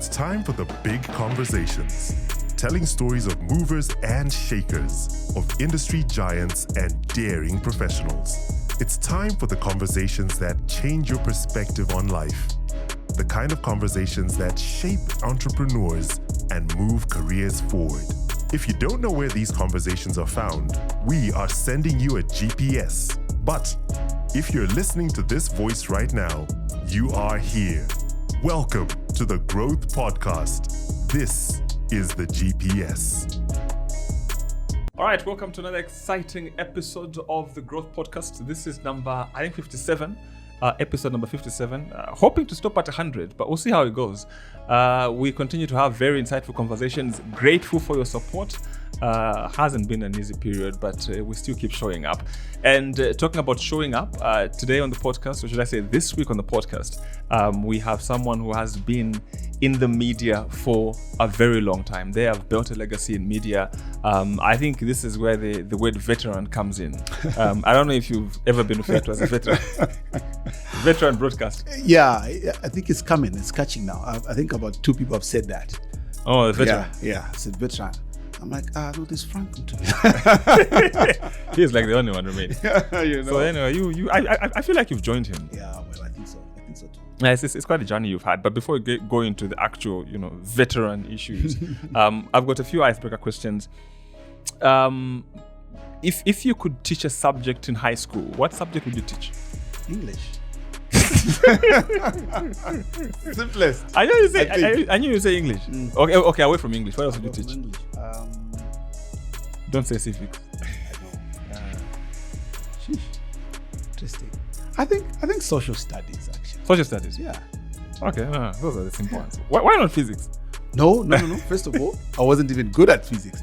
It's time for the big conversations, telling stories of movers and shakers, of industry giants and daring professionals. It's time for the conversations that change your perspective on life. The kind of conversations that shape entrepreneurs and move careers forward. If you don't know where these conversations are found, we are sending you a GPS. But if you're listening to this voice right now, you are here. Welcome to the Growth Podcast. This is the GPS. All right, welcome to another exciting episode of the Growth Podcast. This is number, 57. Episode number 57, hoping to stop at 100, but we'll see how it goes. We continue to have very insightful conversations. Grateful for your support. Hasn't been an easy period, but we still keep showing up. And talking about showing up, today on the podcast, or should I say this week on the podcast, we have someone who has been in the media for a very long time. They have built a legacy in media. I think this is where the word veteran comes in. I don't know if you've ever been referred to as a veteran. Veteran broadcast. Yeah, I think it's coming. It's catching now. I think about 2 people have said that. Oh, the veteran. Yeah, I said veteran. I'm like, no, this Frank to me. He's like the only one remaining. You know? So anyway, I feel like you've joined him. Yeah, well, I think so too. Yeah, it's quite a journey you've had. But before we go into the actual, veteran issues, I've got a few icebreaker questions. If you could teach a subject in high school, what subject would you teach? English. Simplest. I knew you say English. Okay, away from English. What else would you teach? English. Don't say civics. I know. Sheesh. Interesting. I think social studies actually. Social studies. Yeah. Okay, those are the simple ones. Why not physics? No. First of all, I wasn't even good at physics.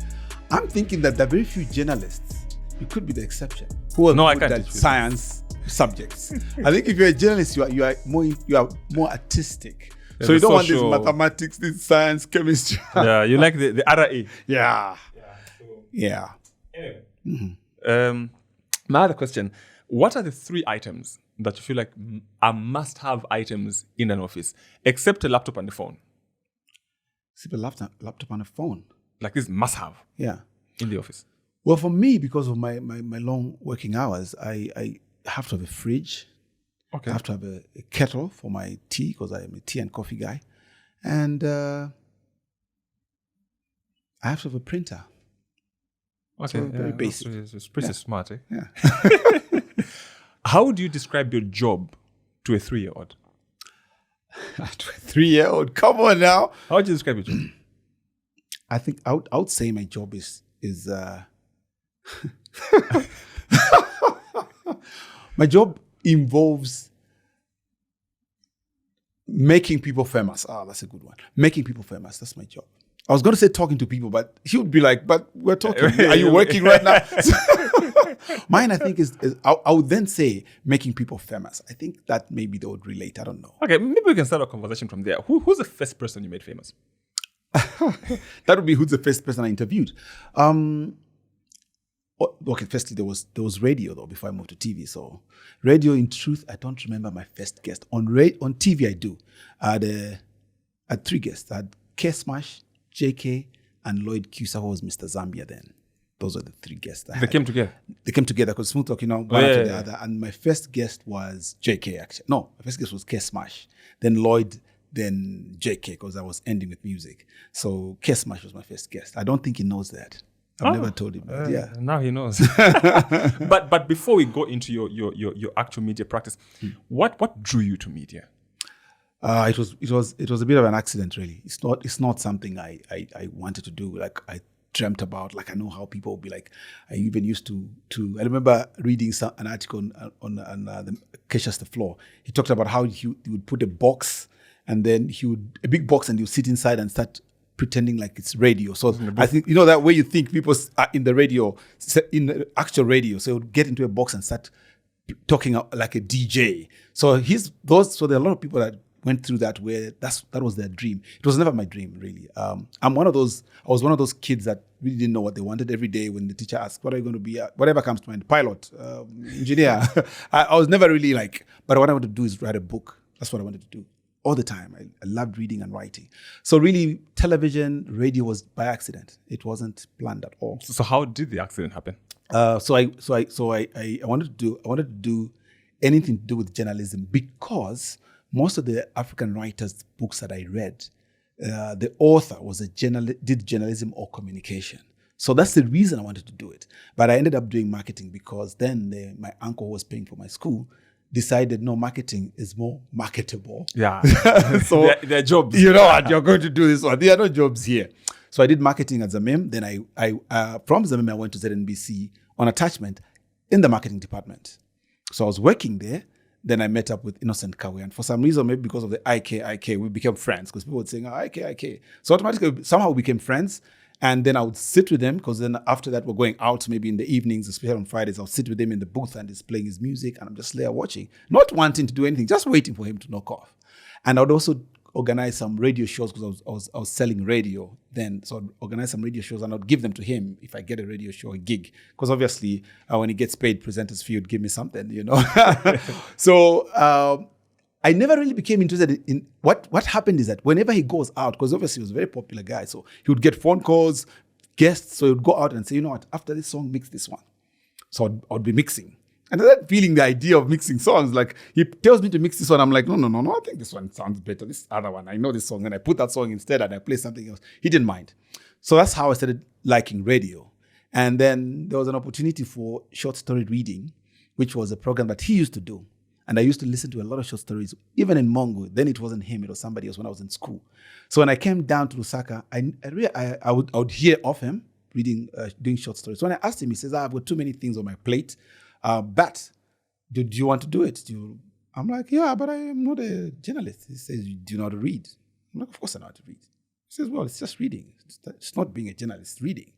I'm thinking that there are very few journalists. You could be the exception. Who are good at science subjects. I think if you're a journalist, you are more artistic. So you don't want this mathematics, this science, chemistry. Yeah, you like the RA. Yeah. Anyway, my other question: what are the 3 items that you feel like are must-have items in an office, except a laptop and a phone? Except a laptop and a phone. Like this must-have. Yeah. In the office. Well, for me, because of my long working hours, I have to have a fridge. Okay. I have to have a kettle for my tea because I am a tea and coffee guy. And I have to have a printer. Okay. So very basic. It's pretty smart, eh? Yeah. How do you describe your job to a 3-year-old? To a 3-year-old? Come on now. How would you describe your job? I think I would say my job is my job involves making people famous. That's a good one. Making people famous. That's my job. I was going to say talking to people, but he would be like, but we're talking. Are you working right now? Mine, I think, is I would then say making people famous. I think that maybe they would relate. I don't know. Okay, maybe we can start a conversation from there. Who's the first person you made famous? That would be who's the first person I interviewed. Okay, firstly, there was radio though before I moved to TV. So radio, in truth, I don't remember my first guest. On TV, I do. I had 3 guests. I had K Smash, JK, and Lloyd Cusa, who was Mr. Zambia then. Those are the 3 guests I had. They came together? They came together because Smooth Talk, one after the other. And my first guest was JK, actually. No, my first guest was K Smash. Then Lloyd, then JK, because I was ending with music. So K Smash was my first guest. I don't think he knows that. I've never told him that. Yeah. Now he knows. But before we go into your actual media practice, what drew you to media? It was a bit of an accident, really. It's not something I wanted to do. Like I dreamt about. Like I know how people would be like. I even used to. I remember reading an article on the Cassius the Floor. He talked about how he would put a box and then a big box and he would sit inside and start pretending like it's radio. So I think, that way you think people are in the radio, in the actual radio. So would get into a box and start talking like a DJ. So so there are a lot of people that went through that where that was their dream. It was never my dream, really. I was one of those kids that really didn't know what they wanted. Every day when the teacher asked, what are you going to be? Whatever comes to mind, pilot, engineer. I was never really but what I wanted to do is write a book. That's what I wanted to do. all the time. I loved reading and writing. So really, television, radio was by accident. It wasn't planned at all. So how did the accident happen? So I wanted to do anything to do with journalism because most of the African writers' books that I read, the author was did journalism or communication. So that's the reason I wanted to do it. But I ended up doing marketing because then my uncle who was paying for my school decided, no, marketing is more marketable. Yeah. So their jobs. You know what? You're going to do this one. There are no jobs here. So I did marketing at Zamim. Then I from Zamim, I went to ZNBC on attachment in the marketing department. So I was working there. Then I met up with Innocent Kawe. And for some reason, maybe because of the IK, we became friends because people would say, oh, IK. So automatically, somehow we became friends. And then I would sit with them because then after that, we're going out maybe in the evenings, especially on Fridays. I'll sit with him in the booth and he's playing his music and I'm just there watching, not wanting to do anything, just waiting for him to knock off. And I would also organize some radio shows because I was selling radio then. So I'd organize some radio shows and I'd give them to him if I get a radio show, a gig. Because obviously, when he gets paid, presenters fee would give me something, you know. So I never really became interested in what happened is that whenever he goes out, because obviously he was a very popular guy, so he would get phone calls, guests, so he would go out and say, you know what, after this song, mix this one. So I'd be mixing. And then feeling the idea of mixing songs, like he tells me to mix this one, I'm like, no, I think this one sounds better. This other one, I know this song, and I put that song instead and I play something else. He didn't mind. So that's how I started liking radio. And then there was an opportunity for short story reading, which was a program that he used to do. And I used to listen to a lot of short stories, even in Mongo. Then it wasn't him, it was somebody else when I was in school. So when I came down to Lusaka, I would hear of him reading, doing short stories. So when I asked him, he says, I've got too many things on my plate, but do you want to do it? I'm like, yeah, but I am not a journalist. He says, do you know how to read? I'm like, of course I know how to read. He says, well, it's just reading. It's not being a journalist, it's reading.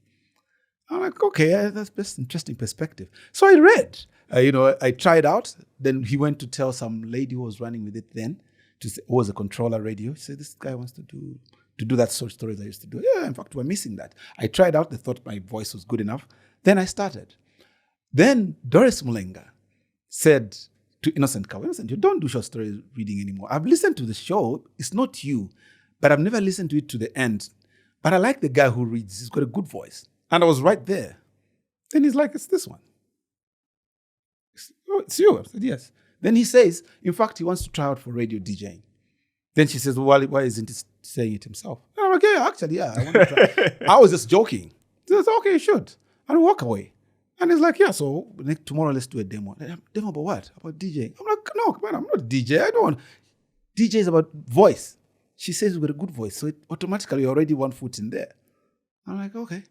I'm like, okay, that's an interesting perspective. So I read. I tried out. Then he went to tell some lady who was running with it then, who was a controller radio. He said, this guy wants to do that sort of stories I used to do. Yeah, in fact, we're missing that. I tried out. They thought my voice was good enough. Then I started. Then Doris Mulenga said to Innocent Kawe, Innocent, you don't do short story reading anymore. I've listened to the show. It's not you, but I've never listened to it to the end. But I like the guy who reads. He's got a good voice. And I was right there. Then he's like, it's this one. It's you. I said, yes. Then he says, in fact, he wants to try out for radio DJing. Then she says, well, why isn't he saying it himself? And I'm like, yeah, actually, yeah, I want to try. I was just joking. He says, okay, you should. And walk away. And he's like, yeah, so tomorrow let's do a demo. Demo about what? About DJing. I'm like, no, man, I'm not a DJ. I don't want. DJ is about voice. She says with a good voice. So it automatically already 1 foot in there. I'm like, okay.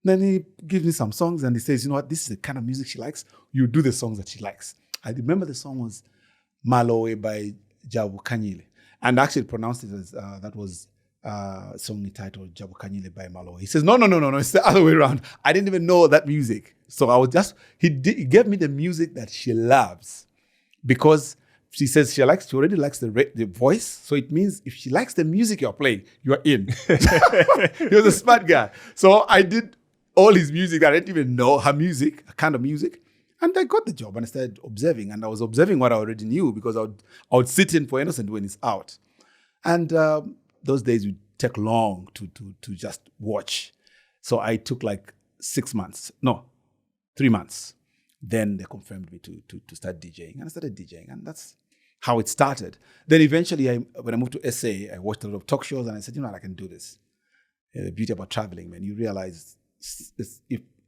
Then he gives me some songs and he says, you know what, this is the kind of music she likes. You do the songs that she likes. I remember the song was Malowe by Jabu Kanyile. And I actually pronounced it as, that was a song titled Jabu Kanyile by Malowe. He says, no, it's the other way around. I didn't even know that music. So I was just, he gave me the music that she loves because she says she already likes the voice. So it means if she likes the music you're playing, you're in. He was a smart guy. So I did all his music that I didn't even know, her music, a kind of music. And I got the job and I started observing. And I was observing what I already knew because I would sit in for Innocent when he's out. And those days would take long to just watch. So I took like 3 months. Then they confirmed me to start DJing. And I started DJing. And that's how it started. Then eventually, when I moved to SA, I watched a lot of talk shows and I said, you know what, I can do this. The beauty about traveling, man, you realize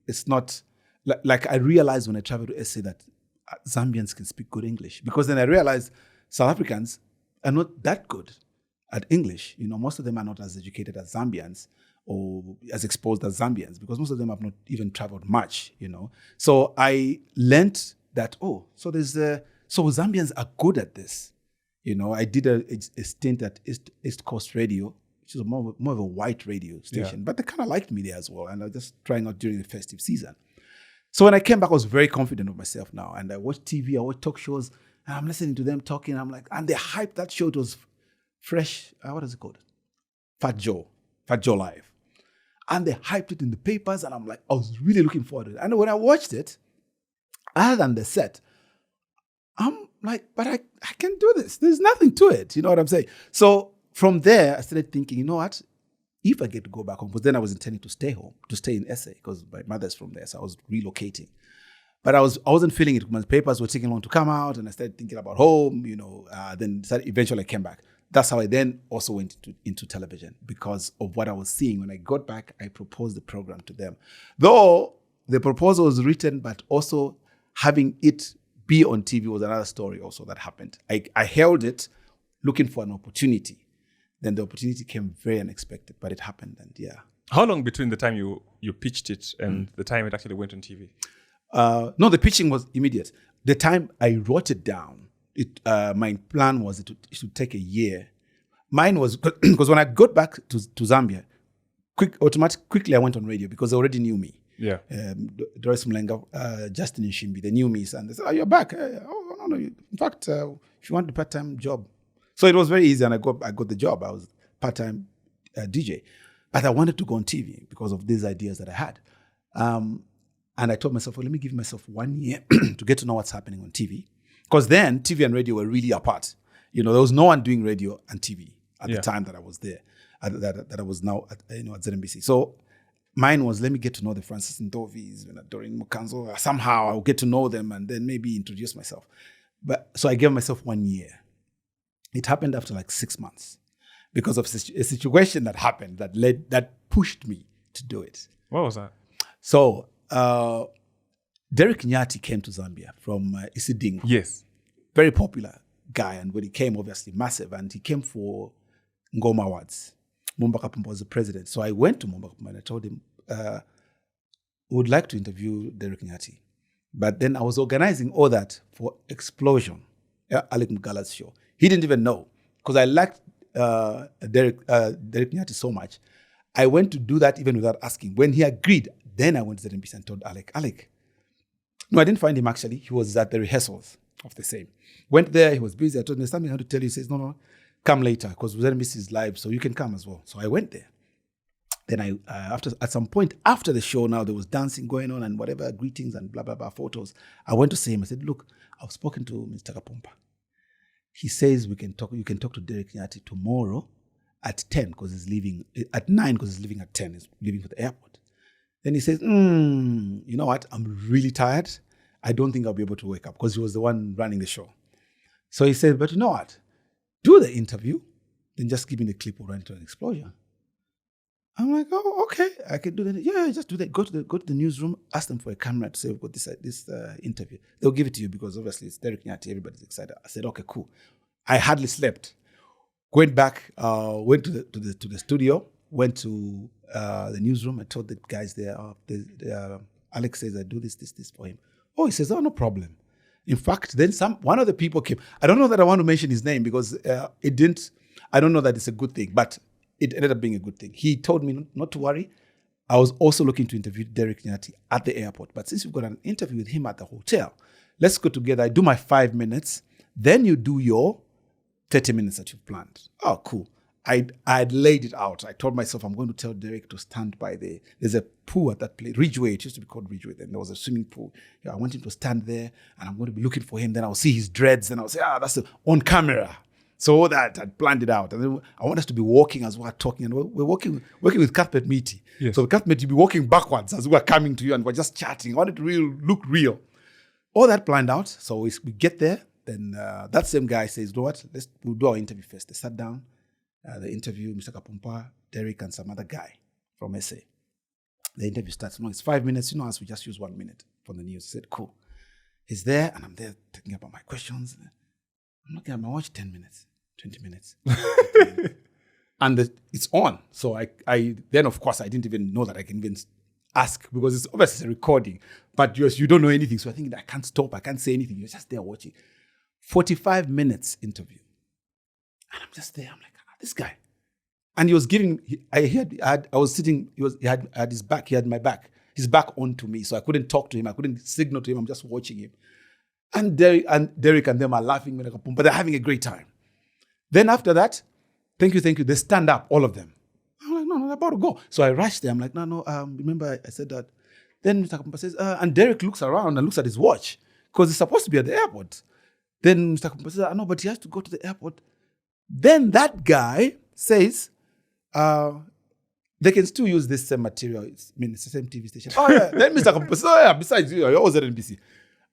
it's not like I realized when I traveled to SA that Zambians can speak good English, because then I realized South Africans are not that good at English. You know, most of them are not as educated as Zambians or as exposed as Zambians because most of them have not even traveled much, you know. So I learned that, so Zambians are good at this. You know, I did a stint at East Coast Radio, which is more of a white radio station. But they kind of liked me there as well. And I was just trying out during the festive season. So when I came back, I was very confident of myself now. And I watched TV, I watched talk shows, and I'm listening to them talking. I'm like, and they hyped that show. It was Fresh, what is it called? Fat Joe Live. And they hyped it in the papers. And I'm like, I was really looking forward to it. And when I watched it, other than the set, I'm like, but I can do this. There's nothing to it. You know what I'm saying? So from there, I started thinking, you know what? If I get to go back home, because then I was intending to stay home, to stay in SA, because my mother's from there, so I was relocating. But I wasn't feeling it. My papers were taking long to come out, and I started thinking about home, then eventually I came back. That's how I then also went into television, because of what I was seeing. When I got back, I proposed the program to them. Though the proposal was written, but also having it be on TV was another story also that happened. I held it looking for an opportunity. Then the opportunity came very unexpected, but it happened, and yeah. How long between the time you pitched it and the time it actually went on TV? No, the pitching was immediate. The time I wrote it down, my plan was it should take a year. Mine was, because when I got back to Zambia, quickly I went on radio because they already knew me. Yeah. Doris Mlenga, Justin Nshimbi, they knew me, and they said, "Oh, you're back. Oh, no. In fact, if you want a part-time job." So it was very easy, and I got the job. I was part-time DJ. But I wanted to go on TV because of these ideas that I had. And I told myself, well, let me give myself 1 year to get to know what's happening on TV. Because then TV and radio were really apart. There was no one doing radio and TV at the time that I was there, that I was now at ZNBC. So mine was, let me get to know the Francis Ndovis, Doreen Mukanzo. Somehow I'll get to know them and then maybe introduce myself. So I gave myself 1 year. It happened after like 6 months because of a situation that happened that pushed me to do it. What was that? So Derek Nyati came to Zambia from Isidingo. Yes. Very popular guy. And when he came, obviously massive. And he came for Ngoma Awards. Mumba Kapumba was the president. So I went to Mumba Kapumba and I told him, would like to interview Derek Nyati. But then I was organizing all that for Explosion, Alec Mugala's show. He didn't even know, because I liked Derek Nyati so much. I went to do that even without asking. When he agreed, then I went to the NBC and told Alec. No, I didn't find him actually. He was at the rehearsals of the same. Went there, he was busy. I told him, there's something I have to tell you. He says, no, come later, because NBC is live, so you can come as well. So I went there. Then at some point after the show now, there was dancing going on and whatever, greetings and blah, blah, blah, photos. I went to see him. I said, look, I've spoken to Mr. Kapumba. He says you can talk to Derek Nyati tomorrow at 10 because he's leaving, at 9 because he's leaving at 10. He's leaving for the airport. Then he says, you know what? I'm really tired. I don't think I'll be able to wake up, because he was the one running the show. So he said, but you know what? Do the interview, then just give me the clip or run to an explosion. I'm like, oh, okay, I can do that. Yeah, just do that. Go to the newsroom, ask them for a camera to say, we've got this interview. They'll give it to you because obviously it's Derek Nyati, everybody's excited. I said, okay, cool. I hardly slept. Went back, went to the studio, went to the newsroom. I told the guys there, Alex says I do this for him. Oh, he says, oh, no problem. In fact, then one of the people came. I don't know that I want to mention his name because I don't know that it's a good thing, but it ended up being a good thing. He told me not to worry. I was also looking to interview Derek Nyati at the airport. But since you've got an interview with him at the hotel, let's go together. I do my 5 minutes. Then you do your 30 minutes that you've planned. Oh, cool. I'd laid it out. I told myself I'm going to tell Derek to stand by there's a pool at that place, Ridgeway. It used to be called Ridgeway. Then there was a swimming pool. Yeah, I want him to stand there and I'm going to be looking for him. Then I'll see his dreads and I'll say, that's on camera. So all that, I'd planned it out. And then I want us to be walking as we're talking. And we're working with Cuthbert Meaty. Yes. So Cuthbert, you'll be walking backwards as we're coming to you and we're just chatting. I want it to look real. All that planned out. So we get there. Then that same guy says, you know what? We'll do our interview first. They sat down. The interview, Mr. Kapumpa, Derek, and some other guy from SA. The interview starts. It's 5 minutes. As we just use 1 minute for the news. He said, cool. He's there, and I'm there thinking about my questions. I'm looking at my watch, 10 minutes, 20 minutes. 30 minutes. And it's on. So I then, of course, I didn't even know that I can even ask because it's obviously a recording. But you don't know anything. So I think I can't stop. I can't say anything. You're just there watching. 45 minutes interview. And I'm just there. I'm like, this guy. And he was giving, I was sitting, he had his back, he had my back, his back onto me. So I couldn't talk to him. I couldn't signal to him. I'm just watching him. And Derek and them are laughing, but they're having a great time. Then after that, thank you. They stand up, all of them. I'm like, no, they're about to go. So I rushed there. I'm like, no, remember I said that. Then Mr. Kapumpa says, and Derek looks around and looks at his watch because he's supposed to be at the airport. Then Mr. Kumpa says, no, but he has to go to the airport. Then that guy says, they can still use this same material. It's the same TV station. Oh, yeah. Then Mr. Kumpa says, oh, yeah, besides, you was at NBC.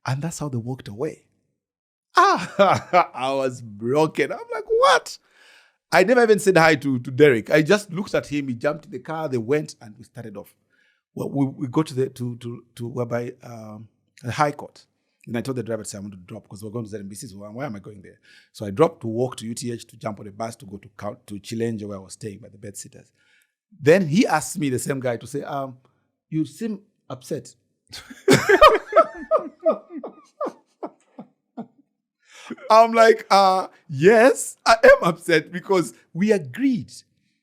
And that's how they walked away. I was broken. I'm like, what? I never even said hi to Derek. I just looked at him. He jumped in the car. They went and we started off. Well, we go to whereby the High Court. And I told the driver, I want to drop because we're going to ZNBC. So why am I going there? So I dropped to walk to UTH to jump on the bus to go to Chilenja where I was staying by the bedsitters. Then he asked me, the same guy, to say, you seem upset. I'm like, yes, I am upset because we agreed.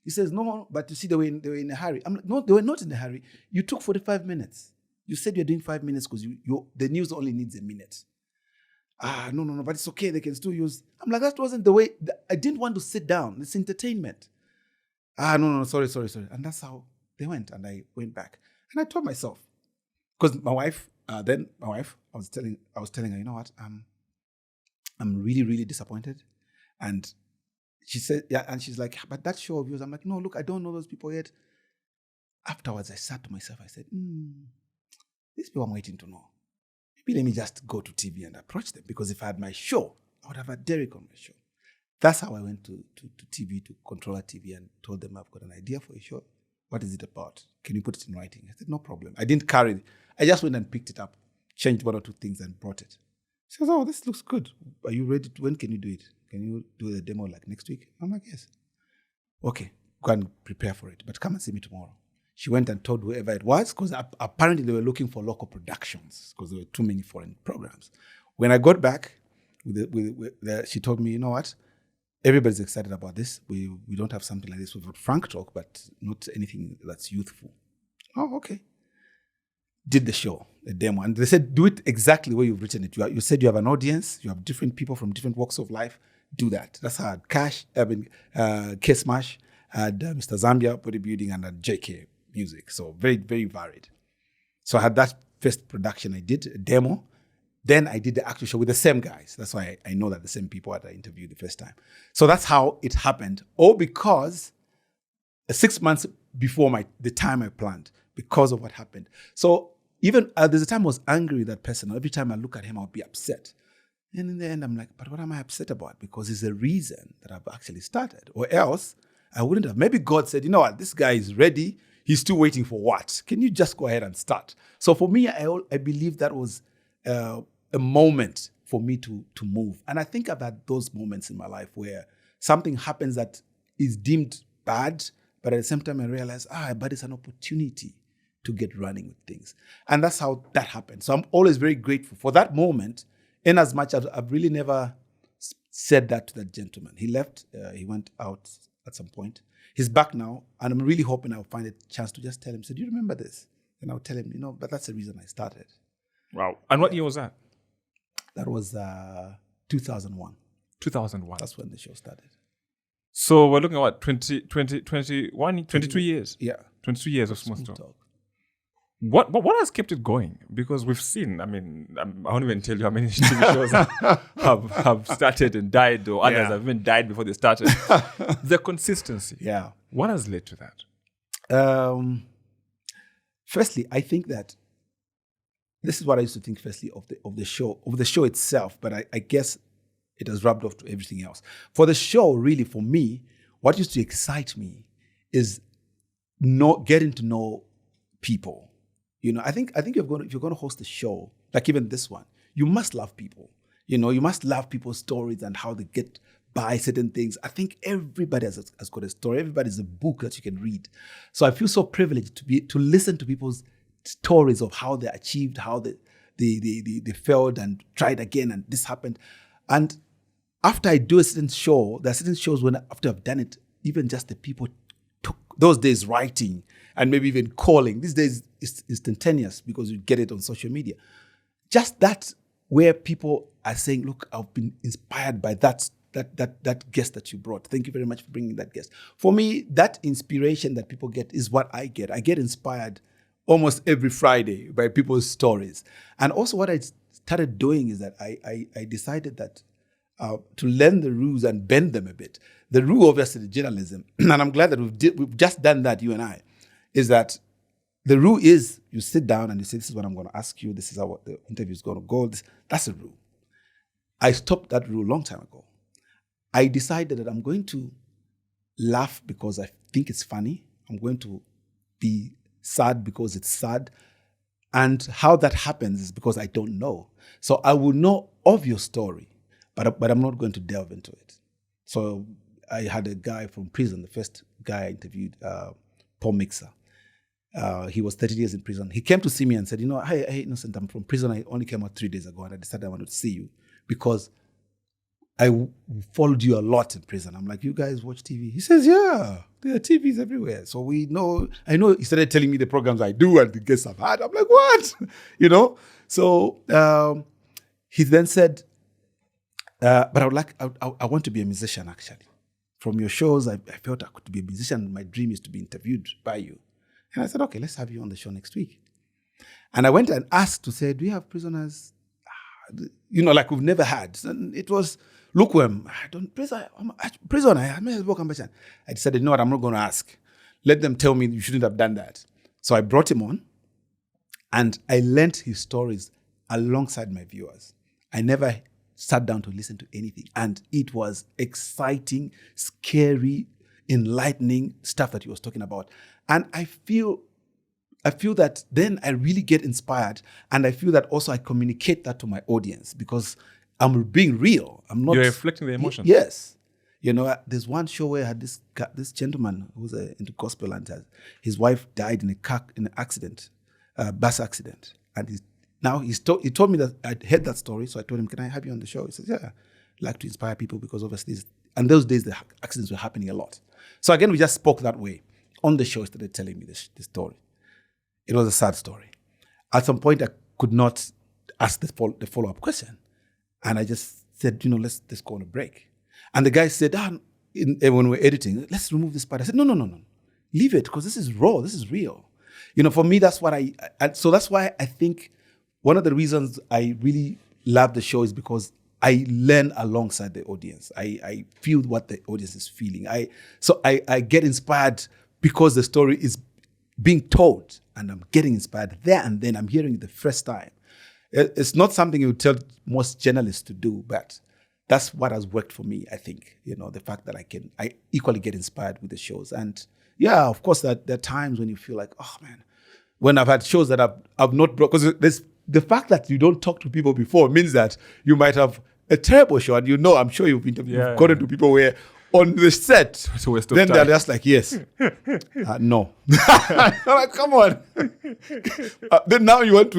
He says, no, but you see, they were in a hurry. I'm like, no, they were not in a hurry. You took 45 minutes. You said you're doing 5 minutes because the news only needs a minute. No, but it's okay. They can still use. I'm like, that wasn't the way. I didn't want to sit down. It's entertainment. No, sorry. And that's how they went. And I went back. And I told myself, because my wife, I was telling her, you know what, I'm really, really disappointed. And she said, yeah, and she's like, but that show of yours, I'm like, no, look, I don't know those people yet. Afterwards, I sat to myself, I said, these people I'm waiting to know. Maybe let me just go to TV and approach them, because if I had my show, I would have had Derek on my show. That's how I went to TV, to Controller TV, and told them I've got an idea for a show. What is it about? Can you put it in writing? I said, no problem. I didn't carry it. I just went and picked it up, changed one or two things and brought it. She says, oh, this looks good. Are you ready? When can you do it? Can you do the demo like next week? I'm like, yes. Okay, go and prepare for it, but come and see me tomorrow. She went and told whoever it was, because apparently they were looking for local productions because there were too many foreign programs. When I got back, she told me, you know what? Everybody's excited about this. We don't have something like this. We've got Frank Talk, but not anything that's youthful. Oh, okay. Did the show, the demo, and they said, do it exactly where you've written it. You said you have an audience, you have different people from different walks of life. Do that. That's how I had K-Smash, had Mr. Zambia bodybuilding, and had JK music. So very, very varied. So I had that first production. I did a demo. Then I did the actual show with the same guys. That's why I know that the same people that I interviewed the first time. So that's how it happened. All because 6 months before the time I planned, because of what happened. So even there's a time I was angry with that person. Every time I look at him, I'll be upset. And in the end, I'm like, but what am I upset about? Because it's a reason that I've actually started. Or else, I wouldn't have. Maybe God said, you know what, this guy is ready. He's still waiting for what? Can you just go ahead and start? So for me, I believe that was a moment for me to move. And I think I've had those moments in my life where something happens that is deemed bad, but at the same time I realize, but it's an opportunity to get running with things. And that's how that happened. So I'm always very grateful for that moment, in as much as I've really never said that to that gentleman. He left, he went out at some point. He's back now, and I'm really hoping I'll find a chance to just tell him, so do you remember this? And I'll tell him, but that's the reason I started. Wow. And what year was that? That was 2001. 2001. That's when the show started. So we're looking at what, 21, 22 years? Yeah. 22 years of Smooth Talk. What has kept it going? Because we've seen, I won't even tell you how many TV shows have started and died, or others have even died before they started. The consistency. Yeah. What has led to that? Firstly, I think that this is what I used to think firstly of the show itself, but I guess it has rubbed off to everything else. For the show, really, for me, what used to excite me is getting to know people. I think if you're going to host a show, like even this one, you must love people. You must love people's stories and how they get by certain things. I think everybody has got a story. Everybody's a book that you can read. So I feel so privileged to listen to people's stories of how they achieved, how they failed and tried again, and this happened. And after I do a certain show, there are certain shows when after I've done it, even just the people took those days writing and maybe even calling. These days it's instantaneous because you get it on social media. Just that where people are saying, look, I've been inspired by that guest that you brought. Thank you very much for bringing that guest. For me, that inspiration that people get is what I get. I get inspired almost every Friday by people's stories. And also what I started doing is that I decided that to learn the rules and bend them a bit. The rule, obviously, the journalism, and I'm glad that we've just done that, you and I, is that the rule is you sit down and you say, this is what I'm going to ask you, this is how the interview is going to go. That's a rule. I stopped that rule a long time ago. I decided that I'm going to laugh because I think it's funny. I'm going to be sad because it's sad. And how that happens is because I don't know. So I will know of your story, but I'm not going to delve into it. So I had a guy from prison, the first guy I interviewed, Paul Mixer. He was 30 years in prison. He came to see me and said, hey, Innocent, I'm from prison. I only came out 3 days ago and I decided I wanted to see you because I followed you a lot in prison. I'm like, you guys watch TV? He says, yeah, there are TVs everywhere. So I know he started telling me the programs I do and the guests I've had. I'm like, what? So he then said, but I want to be a musician actually. From your shows, I felt I could be a musician. My dream is to be interviewed by you. And I said, okay, let's have you on the show next week. And I went and asked to say, do you have prisoners, like we've never had? And it was, look, I'm prisoner, I may as well come back. I decided, no, I'm not going to ask. Let them tell me you shouldn't have done that. So I brought him on and I learned his stories alongside my viewers. I never sat down to listen to anything. And it was exciting, scary, enlightening stuff that he was talking about. And I feel that then I really get inspired. And I feel that also I communicate that to my audience because I'm being real. I'm not. You're reflecting the emotions. Yes. There's one show where I had this gentleman who was into gospel and his wife died in an accident, bus accident. And he told me that I'd heard that story. So I told him, can I have you on the show? He says, yeah, I'd like to inspire people because obviously, and those days the accidents were happening a lot. So again, we just spoke that way. On the show, he started telling me this story. It was a sad story. At some point, I could not ask the follow-up question. And I just said, let's go on a break. And the guy said, when we're editing, let's remove this part. I said, no. Leave it, because this is raw, this is real. For me, that's what so that's why I think one of the reasons I really love the show is because I learn alongside the audience. I feel what the audience is feeling. I get inspired because the story is being told and I'm getting inspired there and then. I'm hearing it the first time. It's not something you would tell most journalists to do, but that's what has worked for me, I think. The fact that I equally get inspired with the shows. And yeah, of course, there are times when you feel like, oh man, when I've had shows that I've not brought, because the fact that you don't talk to people before means that you might have a terrible show, and I'm sure you've gotten to people where on the set, then they're just like, yes, no. I'm like, come on. Then now you don't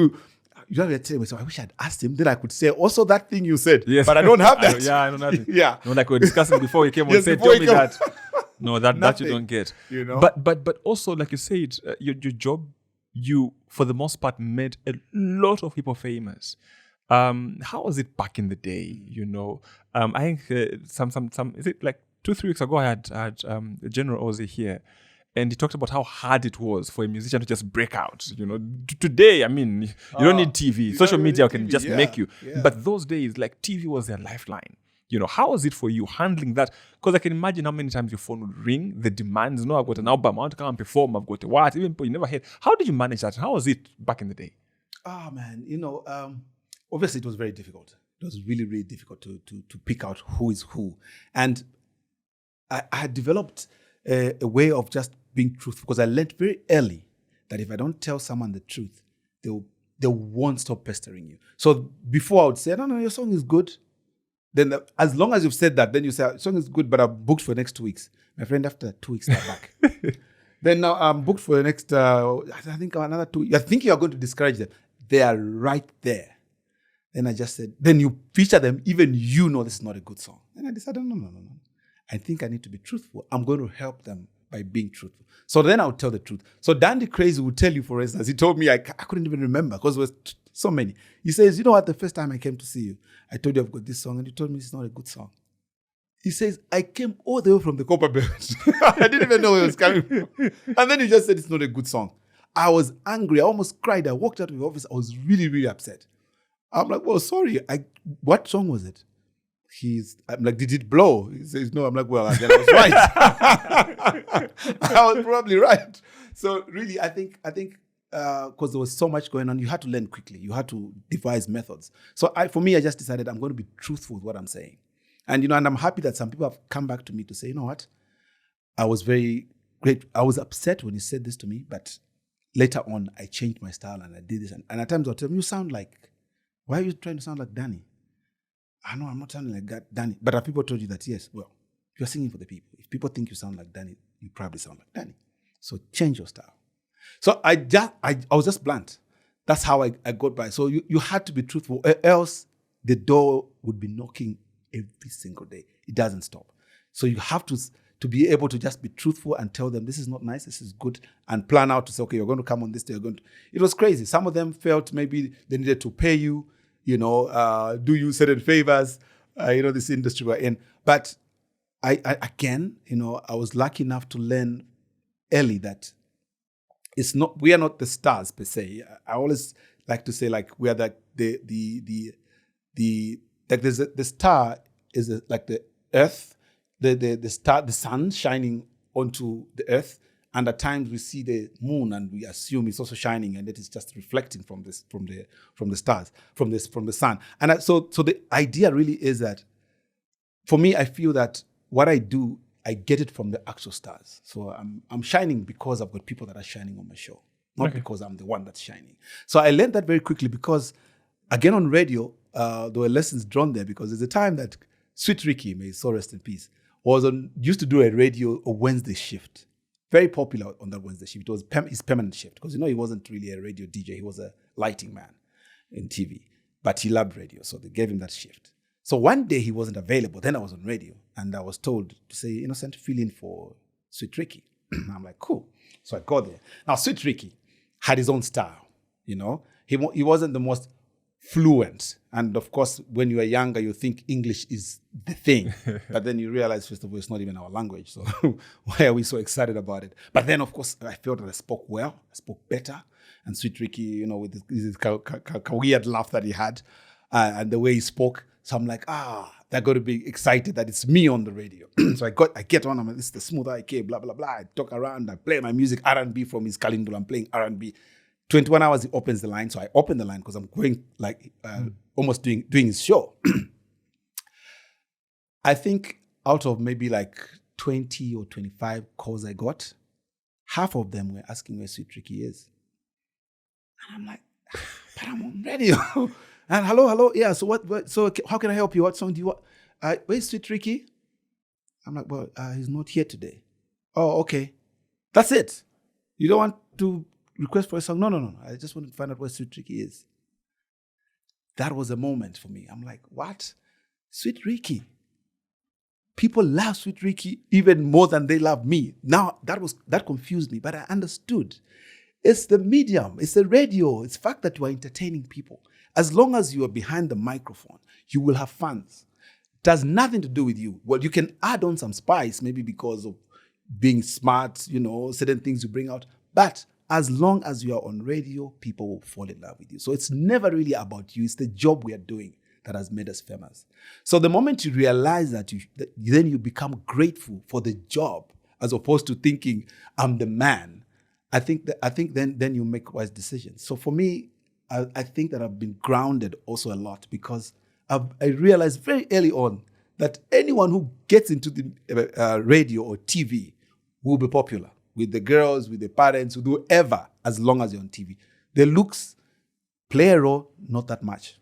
have to tell me, so I wish I'd asked him, then I could say also that thing you said, yes. But I don't have that. I know nothing. Yeah. Like we were discussing before you came on, said, tell me that. No, that you don't get. But also, like you said, your job, you, for the most part, made a lot of people famous. How was it back in the day? I think some is it like 2-3 weeks ago I had General Ozzy here, and he talked about how hard it was for a musician to just break out. Today, I mean, you don't need TV. Social media can just make you. Yeah. But those days, like TV was their lifeline. How was it for you handling that? Because I can imagine how many times your phone would ring, the demands, I've got an album, I want to come and perform, I've got a what, even you never heard. How did you manage that? How was it back in the day? Oh man, obviously it was very difficult. It was really, really difficult to pick out who is who. And I had developed a way of just being truthful, because I learned very early that if I don't tell someone the truth, they won't stop pestering you. So before I would say, no, your song is good. Then as long as you've said that, then you say, song is good, but I'm booked for the next 2 weeks. My friend, after 2 weeks, they're back. Then now I'm booked for the next, I think another 2 weeks. I think you are going to discourage them. They are right there. Then I just said, then you feature them, even this is not a good song. And I decided, no. I think I need to be truthful. I'm going to help them by being truthful. So then I would tell the truth. So Dandy Crazy would tell you, for instance, he told me, I couldn't even remember because there was so many. He says, you know what, the first time I came to see you, I told you I've got this song, and you told me it's not a good song. He says, I came all the way from the Copper Belt. I didn't even know where it was coming from. And then he just said it's not a good song. I was angry. I almost cried. I walked out of the office. I was really, really upset. I'm like, well, sorry. What song was it? I'm like, did it blow? He says, no. I'm like, well, then I was right. I was probably right. So really, I think, because there was so much going on, you had to learn quickly. You had to devise methods. So for me, I just decided I'm going to be truthful with what I'm saying. And, and I'm happy that some people have come back to me to say, you know what? I was very great. I was upset when you said this to me, but later on, I changed my style and I did this. And at times I'll tell them, why are you trying to sound like Danny? I know I'm not sounding like that, Danny. But have people told you that, yes, well, you're singing for the people. If people think you sound like Danny, you probably sound like Danny. So change your style. So I was just blunt. That's how I got by. So you had to be truthful, else the door would be knocking every single day. It doesn't stop. So you have to be able to just be truthful and tell them, this is not nice, this is good, and plan out to say, okay, you're going to come on this day. It was crazy. Some of them felt maybe they needed to pay you, do you certain favors, this industry we're in. But I was lucky enough to learn early that we are not the stars per se. I always like to say, we are like the star is like the earth, the star, the sun shining onto the earth, and at times we see the moon and we assume it's also shining, and it is just reflecting from the stars, from the sun. And so the idea really is that, for me, I feel that what I do, I get it from the actual stars. So I'm shining because I've got people that are shining on my show, not because I'm the one that's shining. So I learned that very quickly because, again, on radio, there were lessons drawn there, because there's a time that Sweet Ricky, may his soul rest in peace, used to do a Wednesday shift. Very popular on that Wednesday shift. It was his permanent shift, because he wasn't really a radio DJ. He was a lighting man in TV, but he loved radio, so they gave him that shift. So one day he wasn't available. Then I was on radio, and I was told to say, Innocent, fill in for Sweet Ricky. I'm like, cool. So I got there. Now, Sweet Ricky had his own style. He wasn't the most fluent. And of course, when you are younger, you think English is the thing. But then you realize, first of all, it's not even our language. So why are we so excited about it? But then, of course, I felt that I spoke well. I spoke better. And Sweet Ricky, with his weird laugh that he had, and the way he spoke. So I'm like, they're going to be excited that it's me on the radio. So I get on, I'm like, this is the smooth IK, blah, blah, blah. I talk around, I play my music, R&B from his Kalaluka. I'm playing R&B. 21 hours, he opens the line. So I open the line because I'm going almost doing his show. I think out of maybe 20 or 25 calls I got, half of them were asking where Sweet Ricky is. And I'm like, but I'm on radio. And hello, yeah. So what? So how can I help you? What song do you want? Where's Sweet Ricky? I'm like, well, he's not here today. Oh, okay. That's it. You don't want to request for a song? No. I just want to find out where Sweet Ricky is. That was a moment for me. I'm like, what? Sweet Ricky. People love Sweet Ricky even more than they love me. Now that confused me, but I understood. It's the medium. It's the radio. It's the fact that you are entertaining people. As long as you are behind the microphone, you will have fans. It has nothing to do with you. Well, you can add on some spice, maybe because of being smart, certain things you bring out. But as long as you are on radio, people will fall in love with you. So it's never really about you. It's the job we are doing that has made us famous. So the moment you realize that, then you become grateful for the job, as opposed to thinking, I'm the man. I think then you make wise decisions. So for me, I think that I've been grounded also a lot, because I realized very early on that anyone who gets into the radio or TV will be popular, with the girls, with the parents, with whoever, as long as you're on TV. The looks play a role, not that much.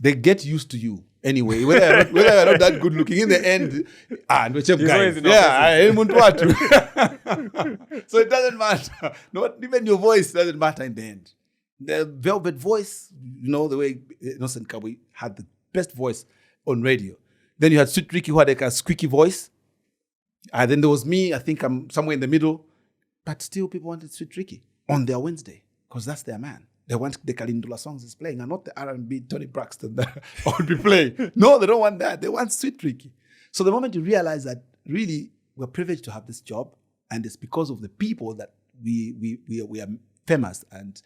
They get used to you anyway, whether you're not that good looking. In the end, guys, so it doesn't matter. Not even your voice doesn't matter in the end. The velvet voice, the way Innocent Kabwe had the best voice on radio. Then you had Sweet Ricky, who had a squeaky voice. And then there was me. I think I'm somewhere in the middle. But still, people wanted Sweet Ricky on their Wednesday, because that's their man. They want the Kalaluka songs he's playing, and not the R&B Tony Braxton that I would be playing. No, they don't want that. They want Sweet Ricky. So the moment you realize that really we're privileged to have this job, and it's because of the people that we are famous, and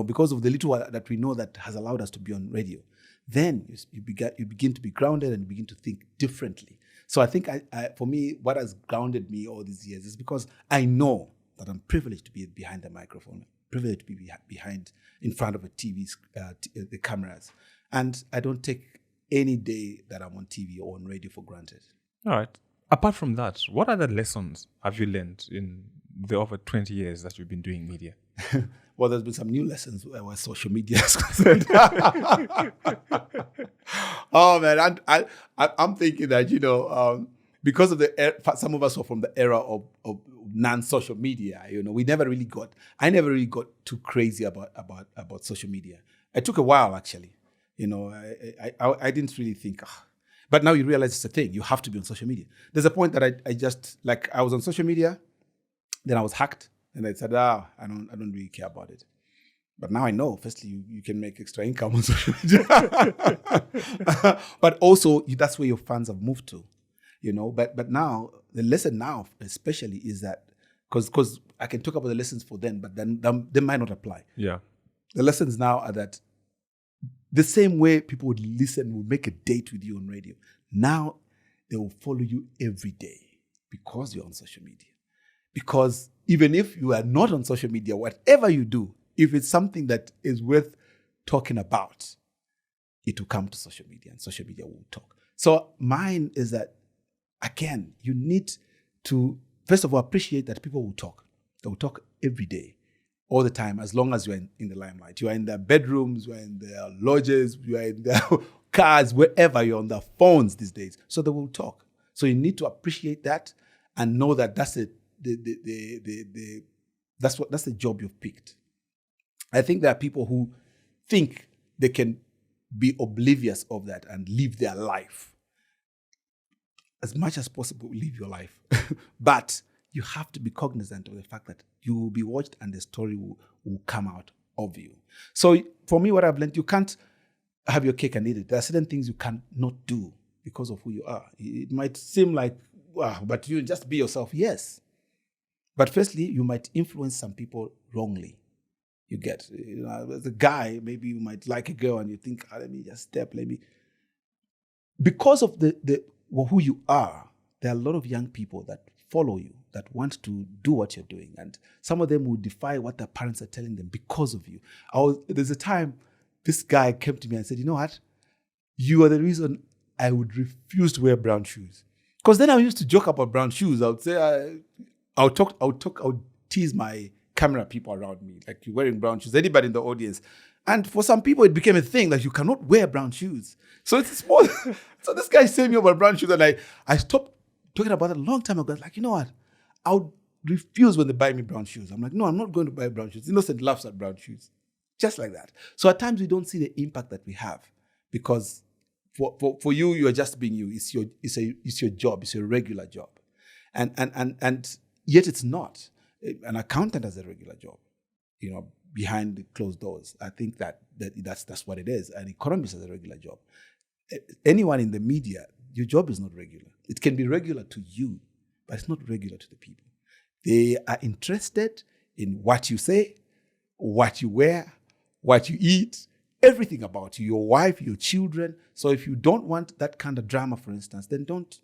because of the little that we know that has allowed us to be on radio, then you begin to be grounded and you begin to think differently. So I think for me, what has grounded me all these years is because I know that I'm privileged to be behind the microphone, privileged to be in front of a TV, the cameras. And I don't take any day that I'm on TV or on radio for granted. All right. Apart from that, what other lessons have you learned in the over 20 years that you've been doing media? Well, there's been some new lessons where social media is concerned. Oh man, I'm thinking that because of some of us were from the era of non-social media. I never really got too crazy about social media. It took a while actually. I didn't really think. But now you realize it's a thing. You have to be on social media. There's a point that I was on social media, then I was hacked, and I said, I don't really care about it. But now I know, firstly, you can make extra income on social media. But also, that's where your fans have moved to, But now, the lesson now, especially, is that, because I can talk about the lessons for then, but then they might not apply. Yeah. The lessons now are that the same way people would make a date with you on radio, now they will follow you every day because you're on social media. Because even if you are not on social media, whatever you do, if it's something that is worth talking about, it will come to social media and social media will talk. So mine is that, again, you need to, first of all, appreciate that people will talk. They will talk every day, all the time, as long as you're in the limelight. You are in their bedrooms, you are in their lodges, you are in their cars, wherever, you're on their phones these days. So they will talk. So you need to appreciate that and know that that's the job you've picked. I think there are people who think they can be oblivious of that and live their life. As much as possible, live your life. But you have to be cognizant of the fact that you will be watched and the story will come out of you. So for me, what I've learned, you can't have your cake and eat it. There are certain things you cannot do because of who you are. It might seem like, wow, but you just be yourself. Yes. But firstly, you might influence some people wrongly. You get, as a guy, maybe you might like a girl and you think, let me just step, because of who you are, there are a lot of young people that follow you, that want to do what you're doing. And some of them will defy what their parents are telling them because of you. There's a time this guy came to me and said, you know what? You are the reason I would refuse to wear brown shoes. Because then I used to joke about brown shoes. I would say, I would tease my camera people around me, like, you're wearing brown shoes, anybody in the audience. And for some people, it became a thing that you cannot wear brown shoes. So it's small. So this guy said me about brown shoes, and I stopped talking about it a long time ago. I was like, you know what? I would refuse when they buy me brown shoes. I'm like, no, I'm not going to buy brown shoes. Innocent laughs at brown shoes. Just like that. So at times we don't see the impact that we have because for you are just being you. It's your job. It's your regular job. And yet it's not. An accountant has a regular job, behind the closed doors. I think that's what it is. An economist has a regular job. Anyone in the media, your job is not regular. It can be regular to you, but it's not regular to the people. They are interested in what you say, what you wear, what you eat, everything about you, your wife, your children. So if you don't want that kind of drama, for instance, then don't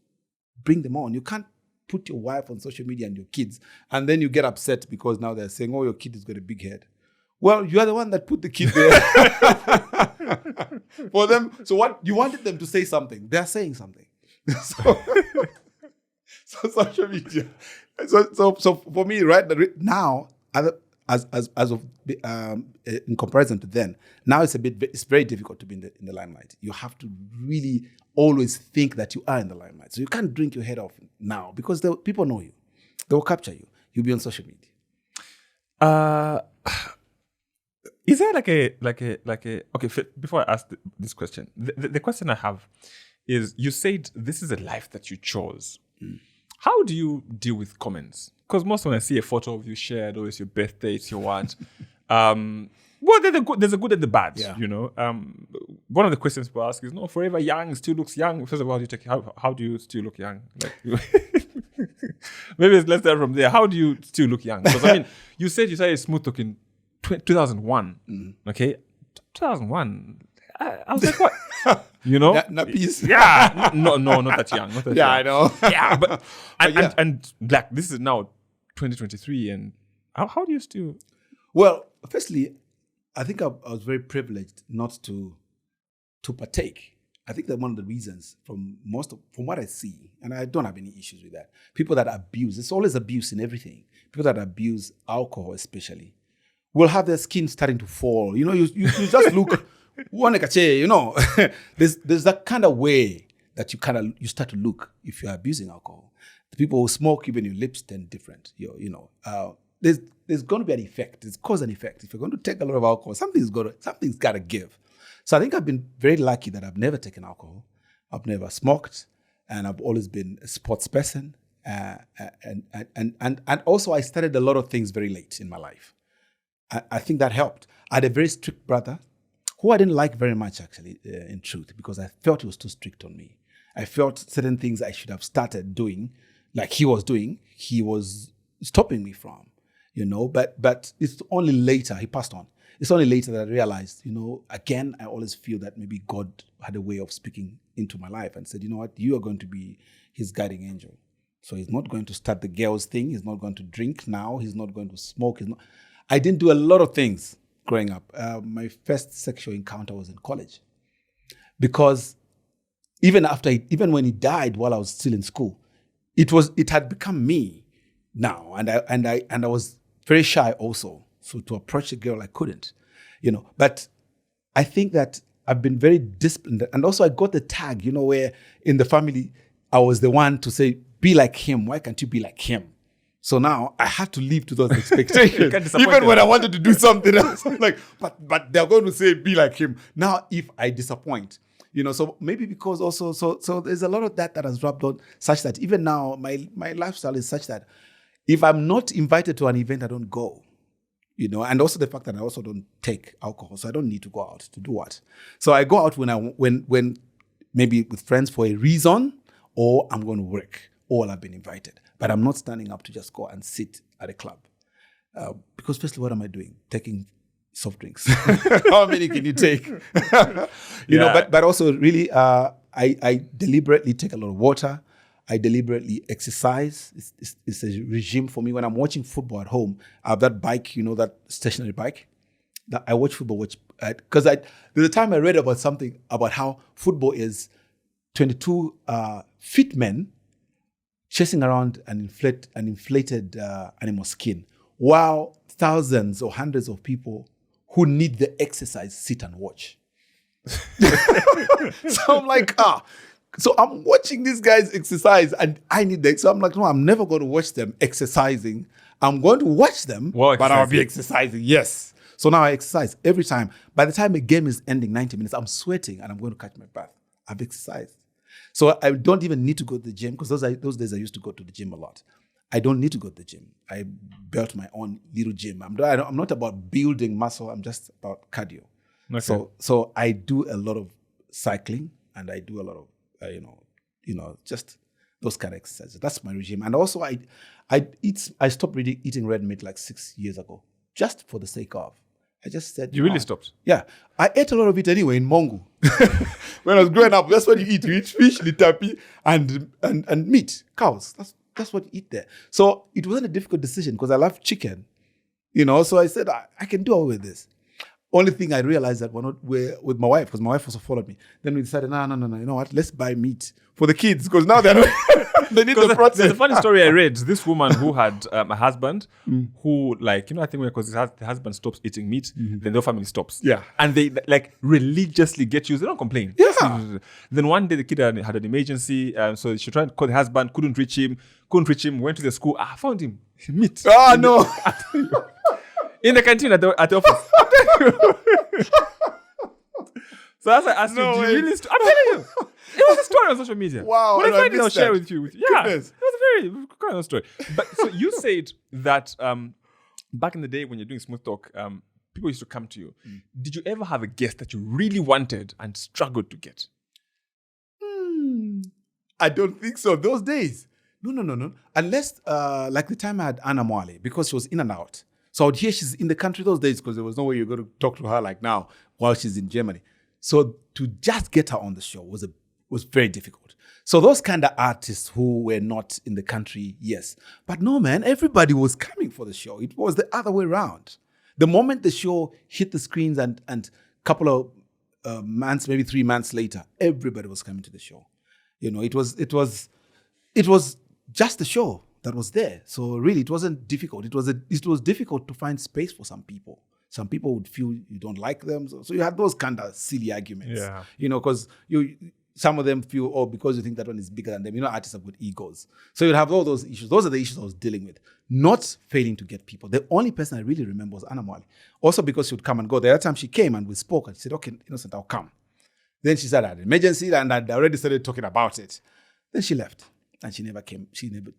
bring them on. You can't put your wife on social media and your kids, and then you get upset because now they're saying, oh, your kid has got a big head. Well, you are the one that put the kid there. For them, so what, you wanted them to say something. They're saying something. So social media. So for me, right now, as of in comparison to then, now it's very difficult to be in the limelight. You have to really always think that you are in the limelight. So you can't drink your head off now because people know you. They will capture you. You'll be on social media. Is there okay, before I ask this question, the question I have is, you said this is a life that you chose. How do you deal with comments? Because most when I see a photo of you shared, or it's your birthday, it's your what, well, there's a good and the bad, Yeah. One of the questions people ask is, no, forever young, still looks young. First of all, how do you still look young? Maybe let's start from there. How do you still look young? Because you said you started smooth talking 2001. Okay, 2001. I was like, what? You know? Nappies. Yeah. No, not that young. Not that Yeah, young. I know. Yeah, but yeah. and like this is now 2023, and how do you still? Well, firstly, I think I was very privileged not to partake. I think that one of the reasons from what I see, and I don't have any issues with that, people that abuse, it's always abuse in everything. People that abuse alcohol especially will have their skin starting to fall. You know, you just look, you know, there's that kind of way that you start to look if you're abusing alcohol. The people who smoke, even your lips turn different. There's going to be an effect. It's cause and effect. If you're going to take a lot of alcohol, something's got to give. So I think I've been very lucky that I've never taken alcohol. I've never smoked, and I've always been a sports person. And also I started a lot of things very late in my life. I think that helped. I had a very strict brother who I didn't like very much, actually, in truth, because I felt he was too strict on me. I felt certain things I should have started doing, like he was doing, he was stopping me from, you know. But it's only later, he passed on. It's only later that I realized, you know, again, I always feel that maybe God had a way of speaking into my life and said, you know what, you are going to be his guiding angel. So he's not going to start the girls thing. He's not going to drink now. He's not going to smoke. I didn't do a lot of things growing up. My first sexual encounter was in college, because even when he died while I was still in school, it had become me now, and I was very shy also. So to approach a girl, I couldn't, you know. But I think that I've been very disciplined, and also I got the tag, you know, where in the family I was the one to say, "Be like him. Why can't you be like him?" So now I have to live to those expectations. Even when I wanted to do something else, I'm like, but they're going to say, "Be like him." Now, if I disappoint, you know, so maybe because also, so there's a lot of that has rubbed on, such that even now my lifestyle is such that if I'm not invited to an event, I don't go. You know, and also the fact that I also don't take alcohol, so I don't need to go out to do what. So I go out when maybe with friends for a reason, or I'm going to work, or I've been invited. But I'm not standing up to just go and sit at a club. Because firstly, what am I doing? Taking soft drinks. How many can you take? you know, but also really, I deliberately take a lot of water. I deliberately exercise. It's a regime for me. When I'm watching football at home, I have that bike, you know, that stationary bike. That I watch football, because there's a time I read about something about how football is 22 fit men chasing around an inflated animal skin, while thousands or hundreds of people who need the exercise sit and watch. So I'm like, so I'm watching these guys exercise and I need the. So I'm like, no, I'm never going to watch them exercising. I'm going to watch them, but I'll be exercising. Yes. So now I exercise every time. By the time a game is ending, 90 minutes, I'm sweating and I'm going to catch my breath. I've exercised. So I don't even need to go to the gym, because those days I used to go to the gym a lot. I don't need to go to the gym. I built my own little gym. I'm not about building muscle. I'm just about cardio. Okay. So I do a lot of cycling, and I do a lot of just those kind of exercises. That's my regime. And also I stopped really eating red meat like 6 years ago, just for the sake of. I just said, you really stopped? Yeah. I ate a lot of it anyway in Mongu. When I was growing up, that's what you eat. You eat fish, litapi, and meat, cows. That's what you eat there. So it wasn't a difficult decision, because I love chicken, you know. So I said, I can do all with this. Only thing I realized that we're with my wife, because my wife also followed me. Then we decided, no, you know what? Let's buy meat for the kids, because now they're not, they need the protein. There's a funny story I read. This woman who had a husband who, like, you know, I think because the husband stops eating meat, then the family stops. Yeah. And they like religiously get used. They don't complain. Yeah. Then one day the kid had an emergency, so she tried to call the husband, couldn't reach him, went to the school. I found him. Meat. Oh, no. In the canteen at the office. So as I asked you, do you really I'm telling you, it was a story on social media. Wow. When I find it, I'll share with you. Yeah, Goodness. it was a very kind of story. But so you said that back in the day when you're doing smooth talk, people used to come to you. Did you ever have a guest that you really wanted and struggled to get? I don't think so. Those days. No. Unless, like the time I had Anna Mwale, because she was in and out. So I would hear she's in the country those days, because there was no way you're going to talk to her like now while she's in Germany. So to just get her on the show was very difficult. So those kind of artists who were not in the country, yes. But no, man, everybody was coming for the show. It was the other way around. The moment the show hit the screens and couple of months, maybe 3 months later, everybody was coming to the show. You know, it was just the show that was there. So really, it wasn't difficult. It was difficult to find space for some people. Some people would feel you don't like them. So you had those kind of silly arguments. Yeah. You know, because some of them feel, oh, because you think that one is bigger than them. You know, artists have got egos. So you'd have all those issues. Those are the issues I was dealing with. Not failing to get people. The only person I really remember was Anna Mwali. Also because she would come and go. The other time she came and we spoke and she said, okay, Innocent, I'll come. Then she said I had an emergency and I'd already started talking about it. Then she left and she never came.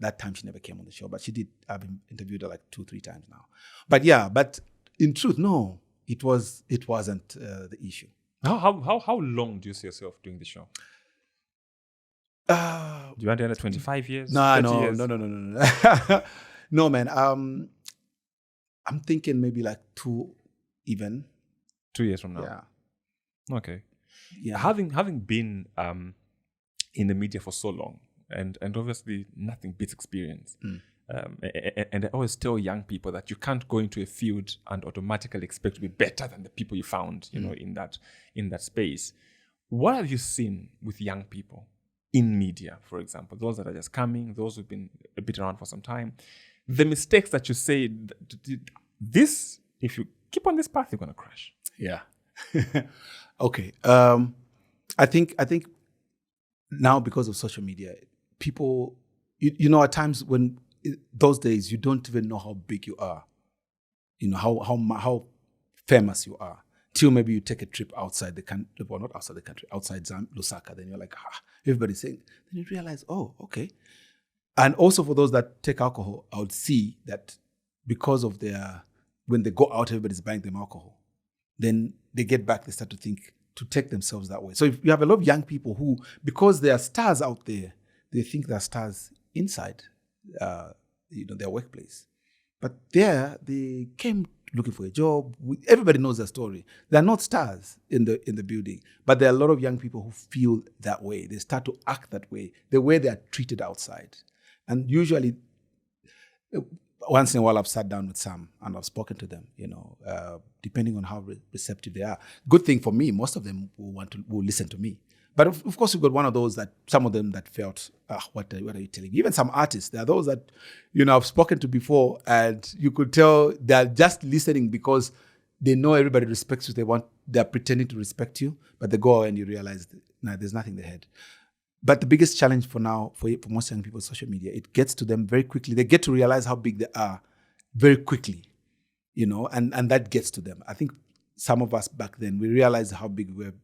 That time she never came on the show, but she did. I've been interviewed her like 2-3 times now. But yeah, but in truth, no, it wasn't the issue. How long do you see yourself doing the show? Do you want to end at 25 years? No. Years? No. No, man. I'm thinking maybe like 2 even. 2 years from now. Yeah. Okay. Yeah. Having been in the media for so long, and obviously nothing beats experience. And I always tell young people that you can't go into a field and automatically expect to be better than the people you found, you know, in that space. What have you seen with young people in media, for example, those that are just coming, those who've been a bit around for some time, the mistakes that you say, this, if you keep on this path, you're going to crash. Yeah. Okay. I think now because of social media, people, you know, at times when those days, you don't even know how big you are, you know, how famous you are, till maybe you take a trip outside the country, well, not outside the country, outside Lusaka, then you're like, everybody's saying, then you realize, oh, okay. And also for those that take alcohol, I would see that because of when they go out, everybody's buying them alcohol. Then they get back, they start to think, to take themselves that way. So if you have a lot of young people who, because they are stars out there, they think they're stars inside, their workplace. But there, they came looking for a job. Everybody knows their story. They're not stars in the building, but there are a lot of young people who feel that way. They start to act that way, the way they are treated outside. And usually, once in a while, I've sat down with some and I've spoken to them, you know, depending on how receptive they are. Good thing for me, most of them will listen to me. But of course, we've got one of those that, some of them that felt, what are you telling me? Even some artists, there are those that, you know, I've spoken to before and you could tell they're just listening because they know everybody respects you. They're pretending to respect you, but they go and you realize, there's nothing they had. But the biggest challenge for now, for most young people, social media, it gets to them very quickly. They get to realize how big they are very quickly, you know, and that gets to them. I think some of us back then, we realized how big we were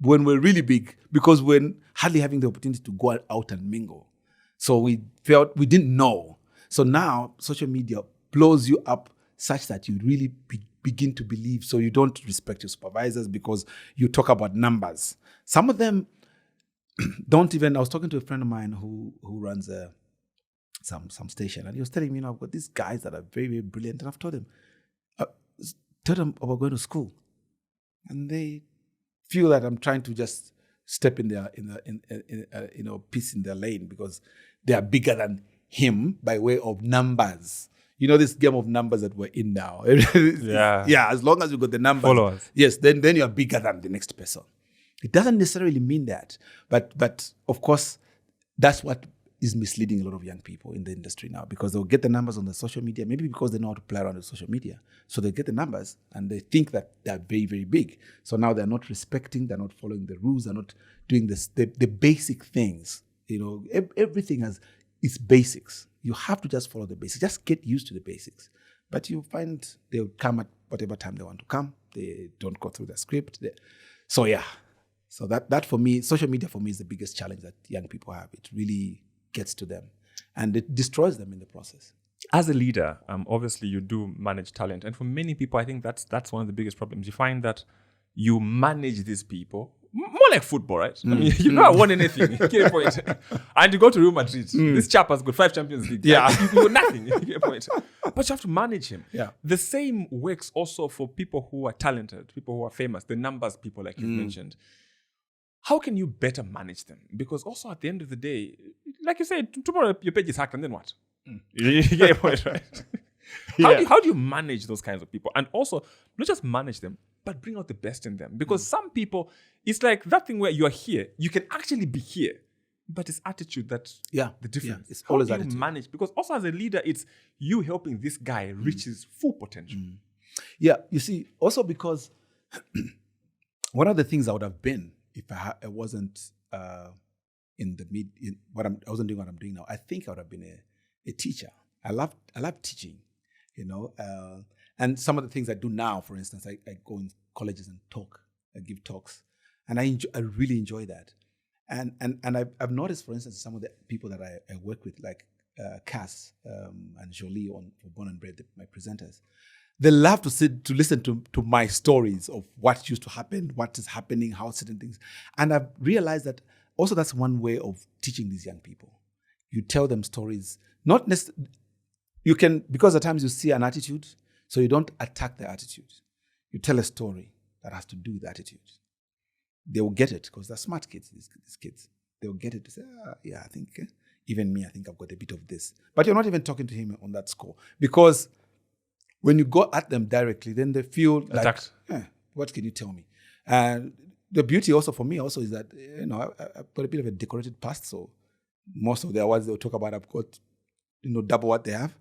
when we're really big, because we're hardly having the opportunity to go out and mingle. So we felt we didn't know. So now social media blows you up such that you really begin to believe. So you don't respect your supervisors because you talk about numbers. Some of them don't even. I was talking to a friend of mine who runs some station, and he was telling me, I've got these guys that are very, very brilliant, and I've told them about going to school, and they feel that I'm trying to just step in piece in their lane because they are bigger than him by way of numbers. You know, this game of numbers that we're in now. Yeah. As long as you got the numbers, followers. Yes, then you're bigger than the next person. It doesn't necessarily mean that, but of course, that's what is misleading a lot of young people in the industry now, because they'll get the numbers on the social media, maybe because they know how to play around with social media. So they get the numbers and they think that they're very, very big. So now they're not respecting, they're not following the rules, they're not doing the basic things. You know, everything is basics. You have to just follow the basics. Just get used to the basics. But you find they'll come at whatever time they want to come. They don't go through the script. So that for me, social media for me is the biggest challenge that young people have. It really gets to them and it destroys them in the process. As a leader, obviously you do manage talent, and for many people I think that's one of the biggest problems. You find that you manage these people more like football, right? I mean, you've not won anything. You get a point. And you go to Real Madrid. This chap has got 5 Champions League. Yeah. You got nothing. You get a point. But you have to manage him. Yeah. The same works also for people who are talented, people who are famous, the numbers people like you mentioned. How can you better manage them? Because also at the end of the day, like you said, tomorrow your page is hacked and then what? You get a point, right? How do you manage those kinds of people? And also, not just manage them, but bring out the best in them. Because some people, it's like that thing where you are here, you can actually be here, but it's attitude that's the difference. Yeah, it's How always do you attitude. manage? Because also as a leader, it's you helping this guy reach his full potential. Yeah, you see, also because one of the things I would have been if I wasn't in I wasn't doing what I'm doing now. I think I would have been a teacher. I love teaching, and some of the things I do now, for instance, I go in colleges and I give talks, and I really enjoy that. And I've noticed, for instance, some of the people that I work with, like Cass and Jolie for Born and Bred, my presenters, they love to listen to my stories of what used to happen, what is happening, how certain things. And I've realized that also that's one way of teaching these young people. You tell them stories, not necessarily, you can, because at times you see an attitude, so you don't attack the attitude. You tell a story that has to do with the attitude. They will get it because they're smart kids, these kids. They will get it to say, I think, even me, I think I've got a bit of this. But you're not even talking to him on that score. Because when you go at them directly, then they feel attacked. Like, what can you tell me? And the beauty also for me also is that, I've got a bit of a decorated past, so most of their words they'll talk about, I've got, double what they have.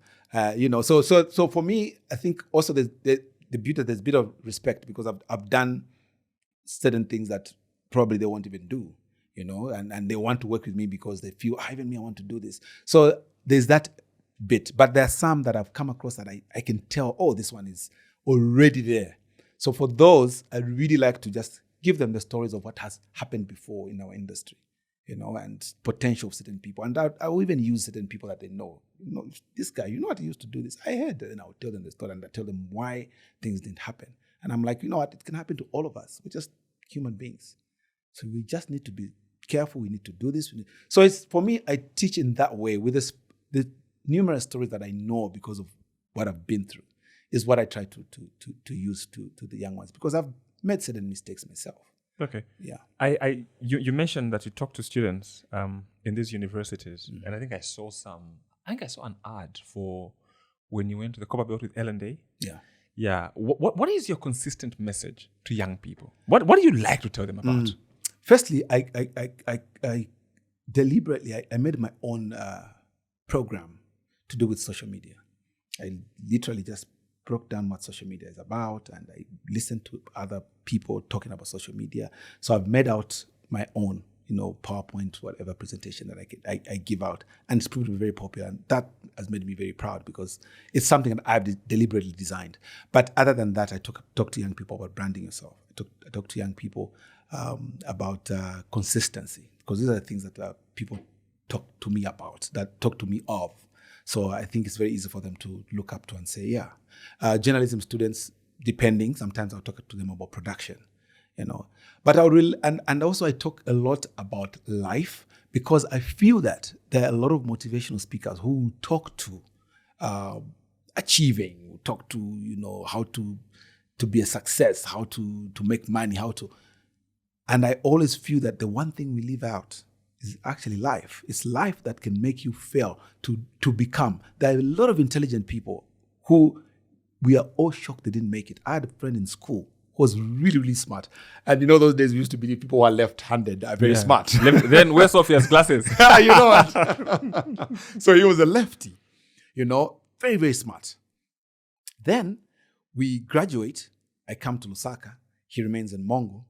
So for me, I think also there's the beauty, there's a bit of respect because I've done certain things that probably they won't even do, and they want to work with me because they feel, even me, I want to do this. So there's that bit. But there are some that I've come across that I can tell, this one is already there. So for those, I really like to just give them the stories of what has happened before in our industry, and potential of certain people. And I will even use certain people that they know. This guy, what he used to do this. I heard, and I'll tell them the story and I tell them why things didn't happen. And I'm like, what? It can happen to all of us. We're just human beings. So we just need to be careful. We need to do this. So it's, for me, I teach in that way with the numerous stories that I know because of what I've been through is what I try to use to the young ones because I've made certain mistakes myself. Okay. Yeah. You mentioned that you talk to students in these universities, and I think I saw an ad for when you went to the Copper Belt with Ellen Day. Yeah. Yeah. What is your consistent message to young people? What do you like to tell them about? Firstly, I deliberately I made my own program to do with social media. I literally just broke down what social media is about, and I listened to other people talking about social media. So I've made out my own, PowerPoint, whatever presentation that I give out, and it's proved to be very popular. And that has made me very proud because it's something that I've deliberately designed. But other than that, I talk to young people about branding yourself. I talk to young people about consistency, because these are the things that people talk to me about, that talk to me of. So I think it's very easy for them to look up to and say, journalism students, depending, sometimes I'll talk to them about production, But I will, and also I talk a lot about life because I feel that there are a lot of motivational speakers who talk to achieving, talk to, how to be a success, how to make money, and I always feel that the one thing we leave out is actually life. It's life that can make you fail to become. There are a lot of intelligent people who we are all shocked they didn't make it. I had a friend in school who was really, really smart. And those days we used to believe people who are left-handed are very smart. Then where's Sophia's glasses? You know what? So he was a lefty, very, very smart. Then we graduate. I come to Lusaka. He remains in Mongo.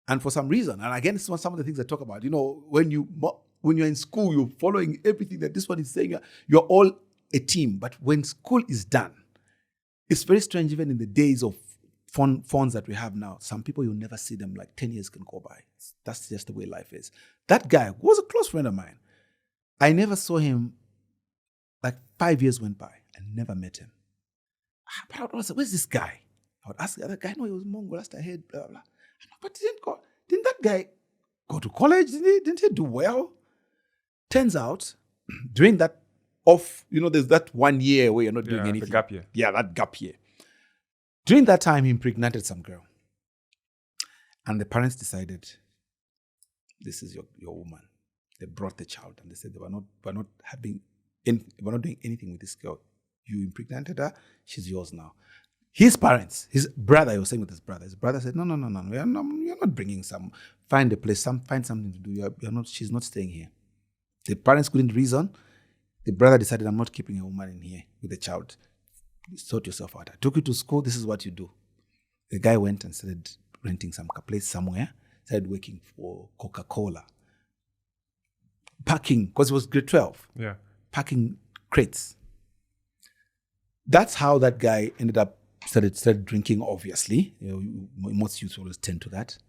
And for some reason, and again, it's some of the things I talk about, when you're in school, you're following everything that this one is saying, you're all a team. But when school is done, it's very strange, even in the days of phones that we have now, some people, you'll never see them, like 10 years can go by. That's just the way life is. That guy was a close friend of mine. I never saw him, like 5 years went by. I never met him. But I would say, where's this guy? I would ask the other guy, no, he was Mongo, last I heard, blah, blah, blah. But he didn't go. didn't that guy go to college? Didn't he do well? Turns out, during that there's that 1 year where you're not doing anything. The gap year. Yeah, that gap year. During that time, he impregnated some girl. And the parents decided, this is your woman. They brought the child and they said we're not doing anything with this girl. You impregnated her, she's yours now. His parents, his brother, he was saying with his brother said, no, you're not bringing find a place, find something to do. She's not staying here. The parents couldn't reason. The brother decided, I'm not keeping a woman in here with the child. Sort yourself out. I took you to school, this is what you do. The guy went and started renting some place somewhere, started working for Coca-Cola. Packing, because it was grade 12. Yeah. Packing crates. That's how that guy ended up started drinking, obviously. Most youths always tend to that.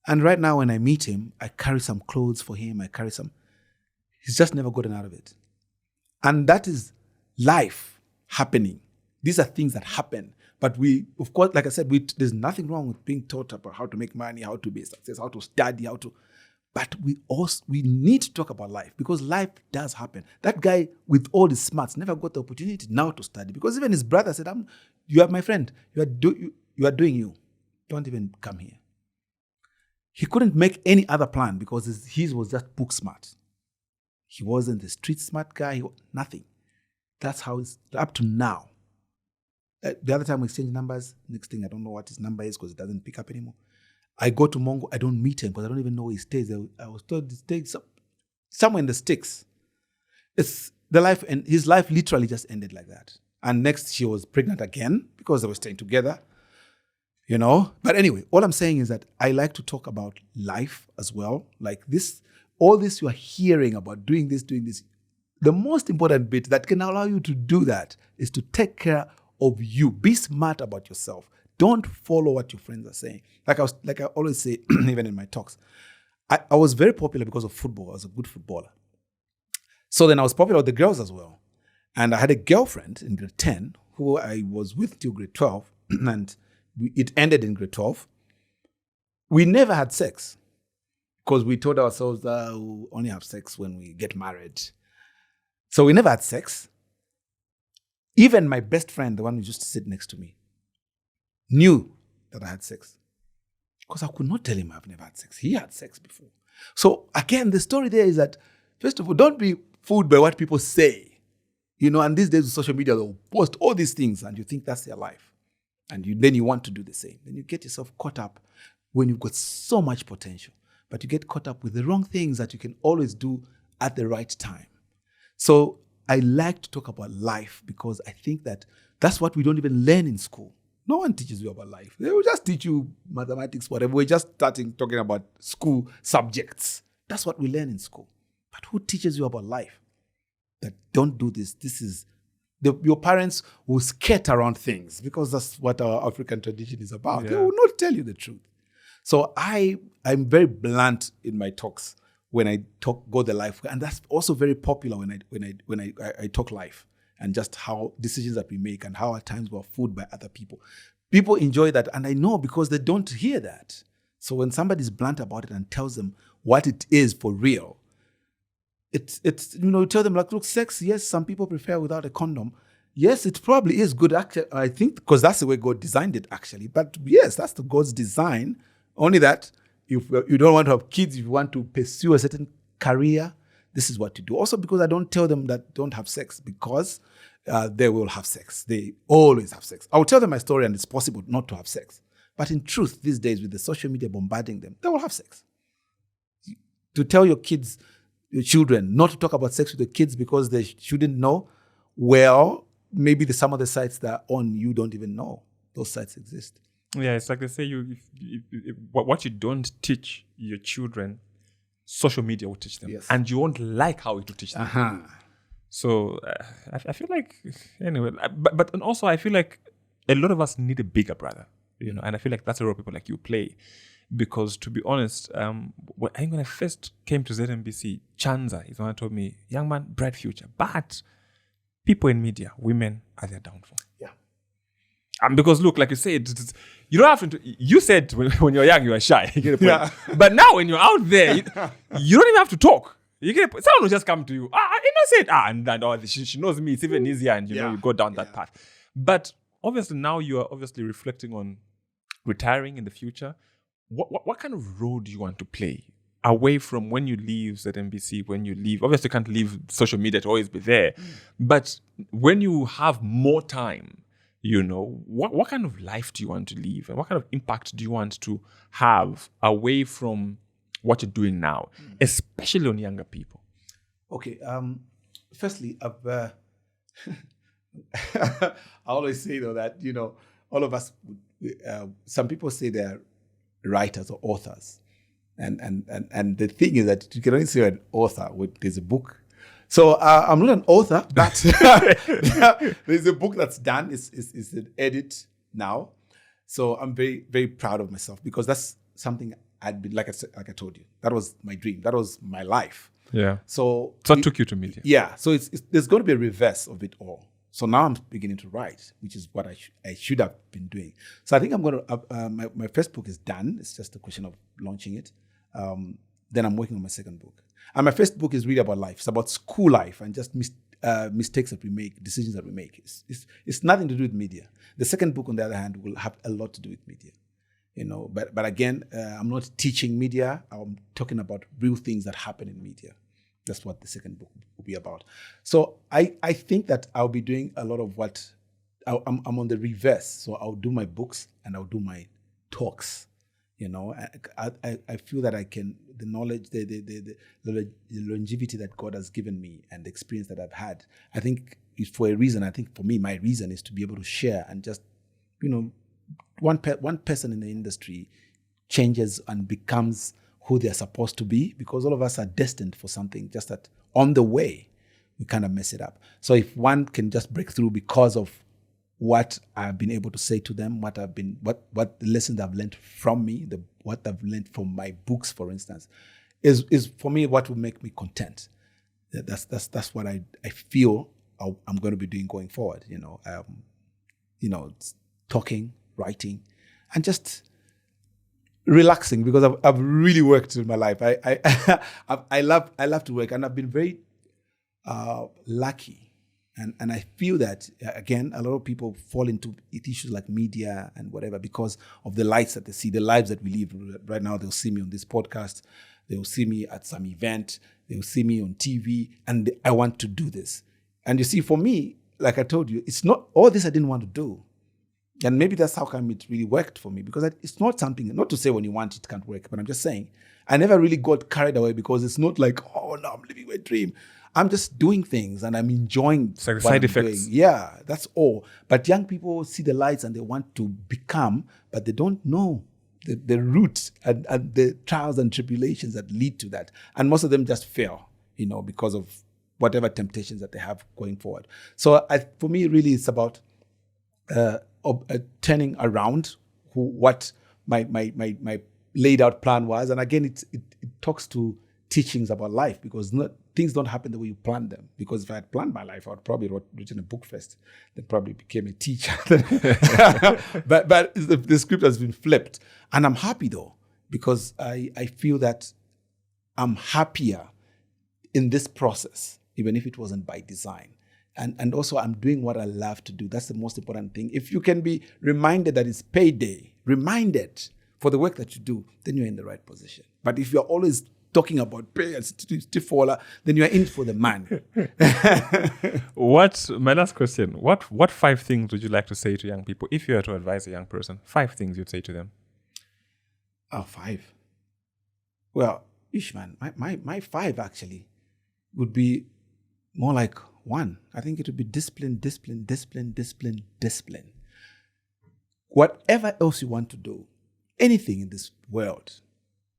And right now when I meet him, I carry some clothes for him, he's just never gotten out of it. And that is life happening. These are things that happen. But we, of course, like I said, there's nothing wrong with being taught about how to make money, how to be a success, how to study, but we need to talk about life because life does happen. That guy with all his smarts never got the opportunity now to study because even his brother said, you are my friend. You are doing you. Don't even come here. He couldn't make any other plan because his was just book smart. He wasn't the street smart guy. Nothing. That's how it's up to now. The other time we exchanged numbers. Next thing, I don't know what his number is because it doesn't pick up anymore. I go to Mongo. I don't meet him because I don't even know where he stays. I was told he stays somewhere in the sticks. It's the life, and his life literally just ended like that. And next, she was pregnant again because they were staying together. But anyway, all I'm saying is that I like to talk about life as well. Like this. All this you are hearing about doing this. The most important bit that can allow you to do that is to take care of you. Be smart about yourself. Don't follow what your friends are saying. Like I always say, even in my talks, I was very popular because of football. I was a good footballer. So then I was popular with the girls as well. And I had a girlfriend in grade 10 who I was with till grade 12. And it ended in grade 12. We never had sex. Because we told ourselves that we'll only have sex when we get married. So we never had sex. Even my best friend, the one who used to sit next to me, knew that I had sex. Because I could not tell him I've never had sex. He had sex before. So again, the story there is that, first of all, don't be fooled by what people say. And these days with social media, they'll post all these things and you think that's their life. And then you want to do the same. Then you get yourself caught up when you've got so much potential. But you get caught up with the wrong things that you can always do at the right time. So I like to talk about life because I think that that's what we don't even learn in school. No one teaches you about life. They will just teach you mathematics, whatever. We're just talking about school subjects. That's what we learn in school. But who teaches you about life? That don't do this. This is your parents will skirt around things because that's what our African tradition is about. Yeah. They will not tell you the truth. So I'm very blunt in my talks when I go the life, and that's also very popular when I talk life and just how decisions that we make and how at times we're fooled by other people. People enjoy that, and I know because they don't hear that. So when somebody's blunt about it and tells them what it is for real, it's you tell them like, look, sex, yes, some people prefer without a condom. Yes, it probably is good. Actually, I think because that's the way God designed it. Actually, but yes, that's the God's design. Only that if you don't want to have kids, if you want to pursue a certain career, this is what you do. Also because I don't tell them that don't have sex because they will have sex. They always have sex. I will tell them my story and it's possible not to have sex. But in truth, these days with the social media bombarding them, they will have sex. To tell your kids, your children, not to talk about sex with the kids because they shouldn't know, well, maybe some of the sites that are on, you don't even know those sites exist. Yeah, it's like they say, what you don't teach your children, social media will teach them. Yes. And you won't like how it will teach them. Uh-huh. So I feel like, anyway, but and also I feel like a lot of us need a bigger brother, and I feel like that's a role people like you play. Because to be honest, I think when I first came to ZMBC, Chanza is the one who told me, young man, bright future. But people in media, women are their downfall. Yeah. Because look, like you said, you don't have to. You said when you're young you were shy. You get a point. Yeah. But now when you're out there, you don't even have to talk. You get a point. Someone will just come to you. Innocent. And she knows me. It's even easier, and you know you go down that path. But obviously now you are obviously reflecting on retiring in the future. What kind of role do you want to play away from when you leave ZNBC? When you leave, obviously you can't leave social media to always be there. But when you have more time, you know, what kind of life do you want to live, and what kind of impact do you want to have away from what you're doing now, especially on younger people? Okay. Firstly, I always say though that, you know, all of us, some people say they're writers or authors, and the thing is that you can only say an author when there's a book. So I'm not an author, but there's a book that's done. It's an edit now. So I'm very, very proud of myself, because that's something I'd been, like I told you, that was my dream. That was my life. Yeah. So it took you to media. Yeah. So there's going to be a reverse of it all. So now I'm beginning to write, which is what I should have been doing. So I think I'm going to, my first book is done. It's just a question of launching it. Then I'm working on my second book. And my first book is really about life. It's about school life and just mistakes that we make, decisions that we make. It's nothing to do with media. The second book, on the other hand, will have a lot to do with media. You know, but again, I'm not teaching media. I'm talking about real things that happen in media. That's what the second book will be about. So I think that I'll be doing a lot of what I'm on the reverse. So I'll do my books and I'll do my talks. You know, I feel that I can, the knowledge, the longevity that God has given me and the experience that I've had, I think is for a reason. I think for me, my reason is to be able to share and just, you know, one person in the industry changes and becomes who they're supposed to be, because all of us are destined for something, just that on the way, we kind of mess it up. So if one can just break through because of what I've been able to say to them, what the lessons I've learned from me, what I've learned from my books, for instance, is for me what will make me content. That's what I feel I'm going to be doing going forward. You know, talking, writing, and just relaxing, because I've really worked in my life. I love to work, and I've been very lucky. And I feel that, again, a lot of people fall into issues like media and whatever because of the lights that they see, the lives that we live. Right now, they'll see me on this podcast. They'll see me at some event. They'll see me on TV. And I want to do this. And you see, for me, like I told you, it's not all this I didn't want to do. And maybe that's how come it really worked for me, because it's not something, not to say when you want it can't work, but I'm just saying, I never really got carried away, because it's not like, oh, no, I'm living my dream. I'm just doing things and I'm enjoying it's like what side I'm effects. doing. Yeah, that's all. But young people see the lights and they want to become, but they don't know the roots and the trials and tribulations that lead to that. And most of them just fail, because of whatever temptations that they have going forward. So for me, really, it's about turning around what my laid out plan was. And again, it talks to teachings about life, because things don't happen the way you plan them. Because if I had planned my life, I would probably written a book first, then probably became a teacher. but the script has been flipped. And I'm happy though, because I feel that I'm happier in this process, even if it wasn't by design. And also I'm doing what I love to do. That's the most important thing. If you can be reminded that it's payday, reminded for the work that you do, then you're in the right position. But if you're always talking about pay and stiff-faller, then you're in for the man. My last question, what 5 things would you like to say to young people? If you were to advise a young person, 5 things you'd say to them? Oh, 5. Well, man, my 5 actually would be more like 1. I think it would be discipline. Whatever else you want to do, anything in this world,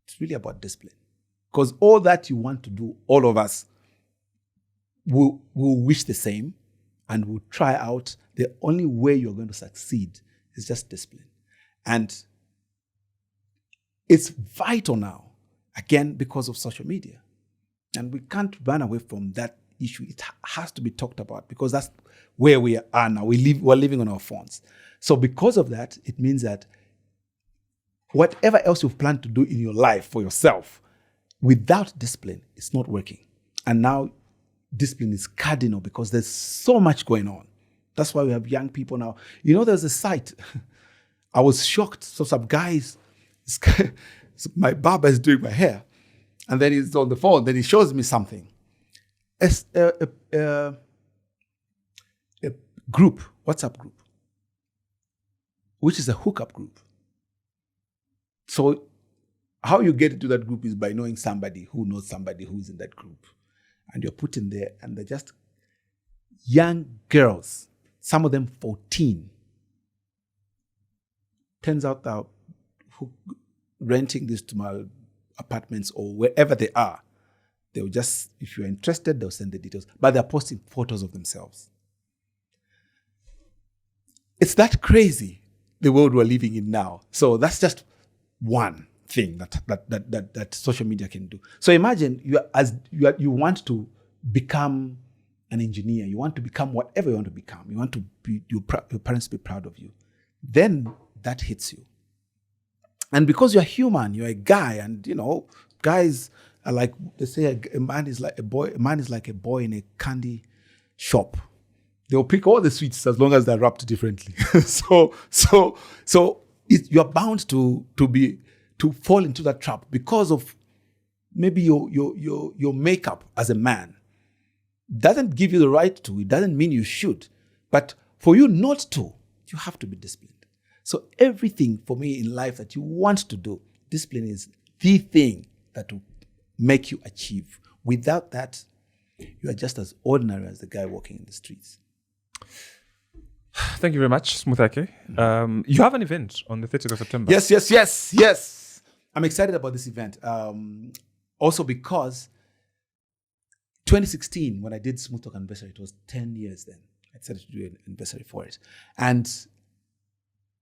it's really about discipline. Because all that you want to do, all of us will wish the same and will try out. The only way you're going to succeed is just discipline. And it's vital now, again, because of social media. And we can't run away from that issue. It has to be talked about because that's where we are now. We're living on our phones. So because of that, it means that whatever else you've planned to do in your life for yourself, without discipline, it's not working. And now discipline is cardinal because there's so much going on. That's why we have young people now. You know, there's a site. I was shocked. So some guys, my barber is doing my hair. And then he's on the phone. Then he shows me something. It's a group, WhatsApp group, which is a hookup group. So how you get into that group is by knowing somebody who knows somebody who's in that group. And you're put in there, and they're just young girls, some of them 14. Turns out that who renting these small apartments or wherever they are, they'll just, if you're interested, they'll send the details. But they're posting photos of themselves. It's that crazy, the world we're living in now. So that's just one thing that social media can do. So imagine you want to become an engineer. You want to become whatever you want to become. You want to be your parents to be proud of you. Then that hits you. And because you're human, you're a guy, and guys are like, they say a man is like a boy. A man is like a boy in a candy shop. They'll pick all the sweets as long as they're wrapped differently. So you're bound to fall into that trap because of maybe your makeup as a man. Doesn't give you the right to. It doesn't mean you should. But for you not to, you have to be disciplined. So everything for me in life that you want to do, discipline is the thing that will make you achieve. Without that, you are just as ordinary as the guy walking in the streets. Thank you very much, Smoothake. You have an event on the 30th of September. Yes. I'm excited about this event. Also because 2016, when I did Smooth Talk Anniversary, it was 10 years then. I decided to do an anniversary for it. And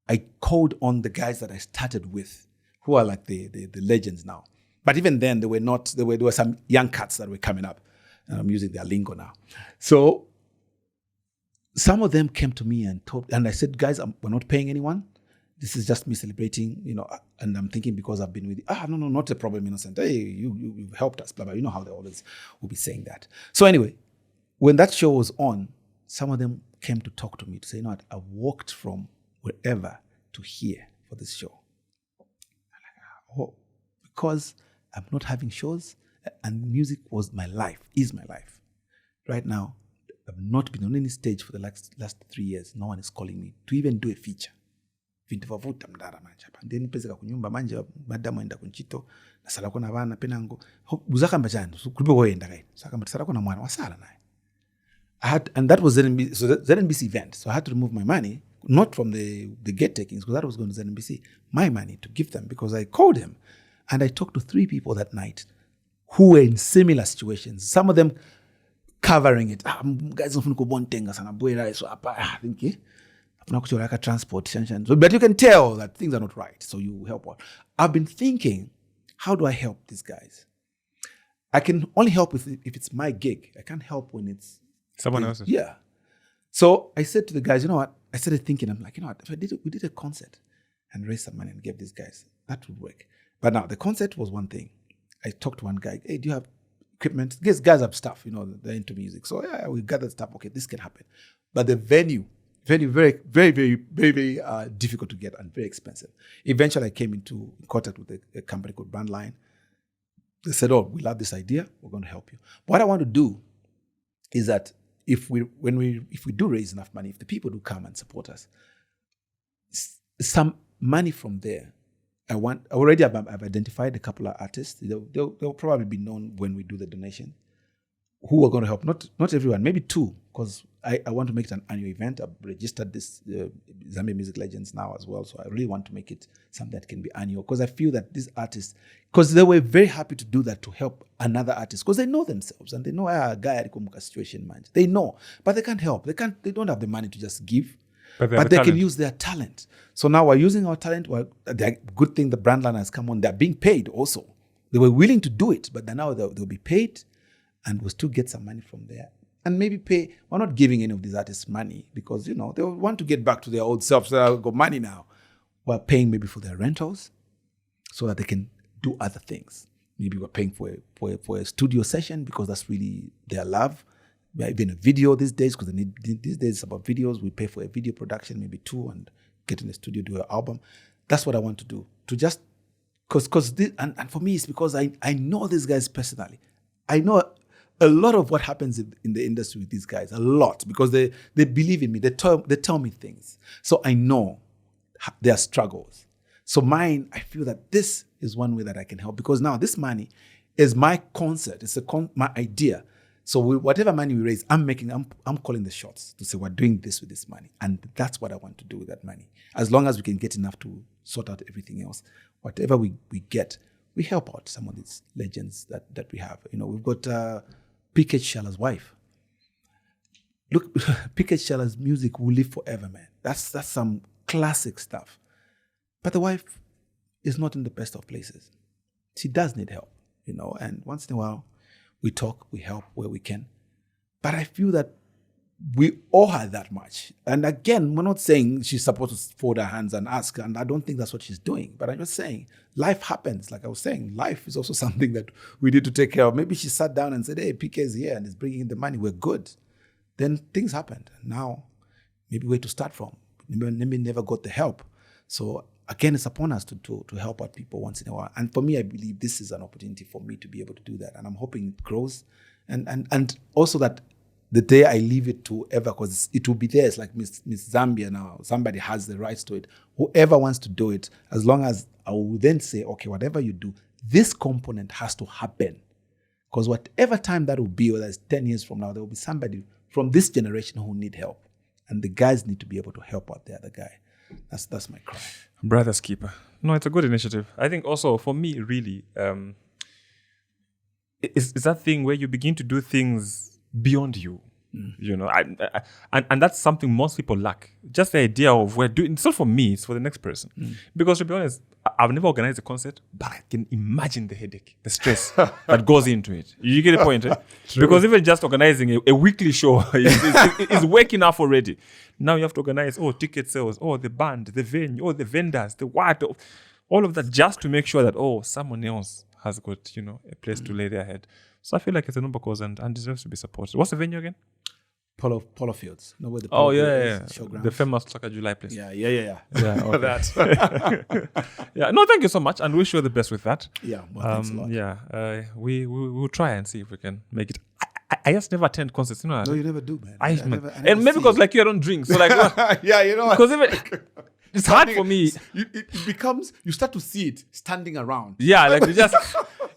I called on the guys that I started with, who are like the legends now. But even then, there were some young cats that were coming up. And I'm using their lingo now. So some of them came to me and I said, guys, we're not paying anyone. This is just me celebrating, and I'm thinking because I've been with you. No, not a problem, innocent. Hey, you've helped us, blah, blah. You know how they always will be saying that. So anyway, when that show was on, some of them came to talk to me to say, I walked from wherever to here for this show. I'm like, because I'm not having shows and music was my life, is my life. Right now, I've not been on any stage for the last 3 years. No one is calling me to even do a feature. Vindivavuta mdara manje hapa ndeni pezeka kunyumba manje madama enda kunchito nasala kona vana penango uzaka mbachani kulibe woenda kai saka mtasala kona mwana wasala naye and that was ZNBC event, so I had to remove my money, not from the gate takings, because that was going to ZNBC, my money to give them, because I called him and I talked to 3 people that night who were in similar situations, some of them covering it. Guys, so I think transport, but you can tell that things are not right, so you help out. I've been thinking, how do I help these guys? I can only help if it's my gig. I can't help when it's someone else's. Yeah. So I said to the guys, you know what? I started thinking, I'm like, what? If we did a concert and raise some money and give these guys, that would work. But now the concert was one thing. I talked to one guy. Hey, do you have equipment? These guys have stuff, they're into music. So yeah, we gathered stuff. Okay, this can happen. But the venue, very, very, very, very, very difficult to get and very expensive. Eventually, I came into contact with a company called Brandline. They said, we love this idea. We're going to help you. What I want to do is that if we do raise enough money, if the people do come and support us, some money from there, I've identified a couple of artists. They'll probably be known when we do the donation, who are going to help. Not everyone, maybe 2, because I want to make it an annual event. I've registered this Zambia Music Legends now as well, so I really want to make it something that can be annual, because I feel that these artists, because they were very happy to do that to help another artist, because they know themselves and they know a guy at a situation, man. They know, but they can't help. They don't have the money to just give. But they can use their talent. So now we're using our talent. The good thing the Brandline has come on, they're being paid also. They were willing to do it, but now they'll be paid. and we'll still get some money from there. And maybe pay. We're not giving any of these artists money because, they want to get back to their old self. So I've got money now. We're paying maybe for their rentals so that they can do other things. Maybe we're paying for a studio session because that's really their love. Even a video these days, because these days it's about videos. We pay for a video production, maybe 2, and get in the studio, do an album. That's what I want to do. To just, because this, and for me, it's because I know these guys personally. I know a lot of what happens in the industry with these guys, a lot, because they believe in me. They tell me things. So I know their struggles. So mine, I feel that this is one way that I can help, because now this money is my concert. It's my idea. So whatever money we raise, I'm calling the shots to say we're doing this with this money. And that's what I want to do with that money. As long as we can get enough to sort out everything else, whatever we get, we help out some of these legends that we have. We've got P.K. Shala's wife. Look, P.K. Shala's music will live forever, man. That's some classic stuff. But the wife is not in the best of places. She does need help, and once in a while, we talk, we help where we can. But I feel that we owe her that much. And again, we're not saying she's supposed to fold her hands and ask, and I don't think that's what she's doing. But I'm just saying, life happens. Like I was saying, life is also something that we need to take care of. Maybe she sat down and said, hey, PK is here and is bringing in the money, we're good. Then things happened. Now, maybe where to start from. Maybe never got the help. So again, it's upon us to help out people once in a while. And for me, I believe this is an opportunity for me to be able to do that. And I'm hoping it grows. And also that the day I leave it to ever, because it will be there. It's like Miss Zambia now. Somebody has the rights to it. Whoever wants to do it, as long as I will then say, okay, whatever you do, this component has to happen. Because whatever time that will be, whether it's 10 years from now, there will be somebody from this generation who need help. And the guys need to be able to help out the other guy. That's my cry. Brother's keeper. No, it's a good initiative. I think also for me, really, it's that thing where you begin to do things beyond you. And that's something most people lack. Just the idea of we're doing. It's not for me; it's for the next person. Because to be honest, I've never organized a concert, but I can imagine the headache, the stress that goes into it. You get the point, eh? Because even just organizing a weekly show is work enough already. Now you have to organize ticket sales, the band, the venue, the vendors, the what, all of that, just to make sure that someone else has got a place to lay their head. So I feel like it's a noble cause and deserves to be supported. What's the venue again? Polo Fields. No, where the Polo Fields is, the famous Soccer July place. Yeah. Yeah, okay. That. Yeah, no, thank you so much, and wish you all the best with that. Yeah, well, thanks a lot. Yeah, we'll try and see if we can make it. I just never attend concerts, No, you never do, man. I never and maybe because you don't drink, so yeah, because even it's hard for me. It becomes, you start to see it standing around. Yeah, like you just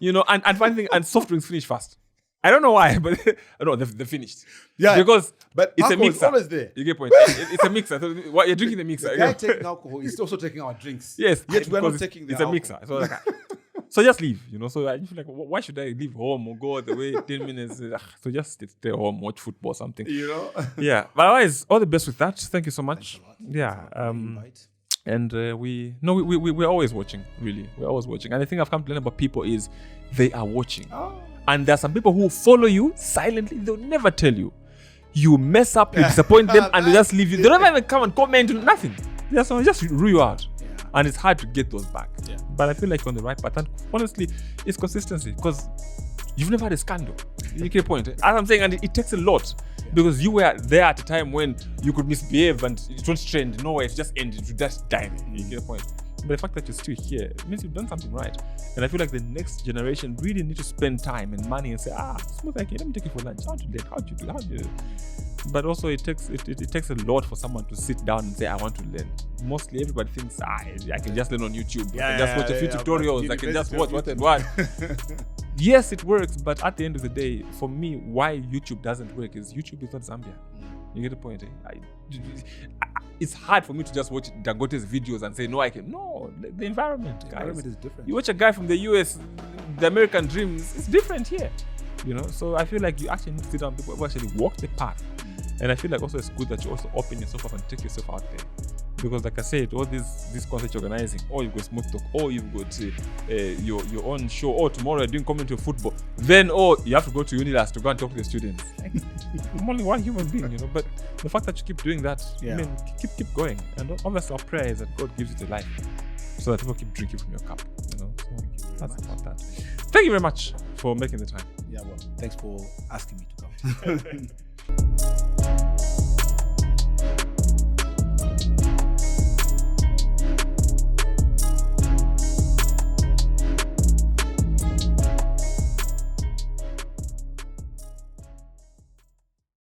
and finding and soft drinks finish fast. I don't know why, but no, they're finished. Yeah, because but it's a mixer. Is always there. You get point. It's a mixer. So what you're drinking the mixer. The guy taking alcohol is also taking our drinks. Yes, yet we're not taking the alcohol. It's a mixer. So just leave. So I feel like, why should I leave home or go all the way 10 minutes? So just stay home, watch football, or something. Yeah. But otherwise, all the best with that. Thank you so much. Yeah. And we're always watching. Really, we're always watching. And the thing I've come to learn about people is they are watching. And there are some people who follow you silently. They'll never tell you. You mess up, you disappoint them, and they just leave you. They don't even come and comment, nothing. They just rule you out. Yeah. And it's hard to get those back. Yeah. But I feel like you're on the right path. And honestly, it's consistency. Because you've never had a scandal. You get a point. As I'm saying, and it takes a lot. Because you were there at a time when you could misbehave and it won't trend. No way, it just ended. You just died. You get a point. But the fact that you're still here, it means you've done something right. And I feel like the next generation really need to spend time and money and say, smooth, okay, let me take you for lunch. How'd you do? But also it takes a lot for someone to sit down and say, I want to learn. Mostly everybody thinks, I can just learn on YouTube. I can just watch a few tutorials. I can just watch what and what. Yes, it works, but at the end of the day, for me, why YouTube doesn't work is YouTube is not Zambia. You get the point, eh? It's hard for me to just watch Dangote's videos and say, no, I can. No, the environment, guys. The environment is different. You watch a guy from the US, the American dream, it's different here. So I feel like you actually need to sit down with people who actually walk the path. And I feel like also it's good that you also open yourself up and take yourself out there. Because like I said, all these concerts you're organizing, or you've got Smooth Talk, or you've got your own show, or tomorrow you're doing commentary of football, then you have to go to Unilas to go and talk to the students. Like, I'm only one human being, but the fact that you keep doing that, I mean, keep going. And obviously our prayer is that God gives you the life so that people keep drinking from your cup, So that's about that. Thank you very much for making the time. Yeah, well, thanks for asking me to come.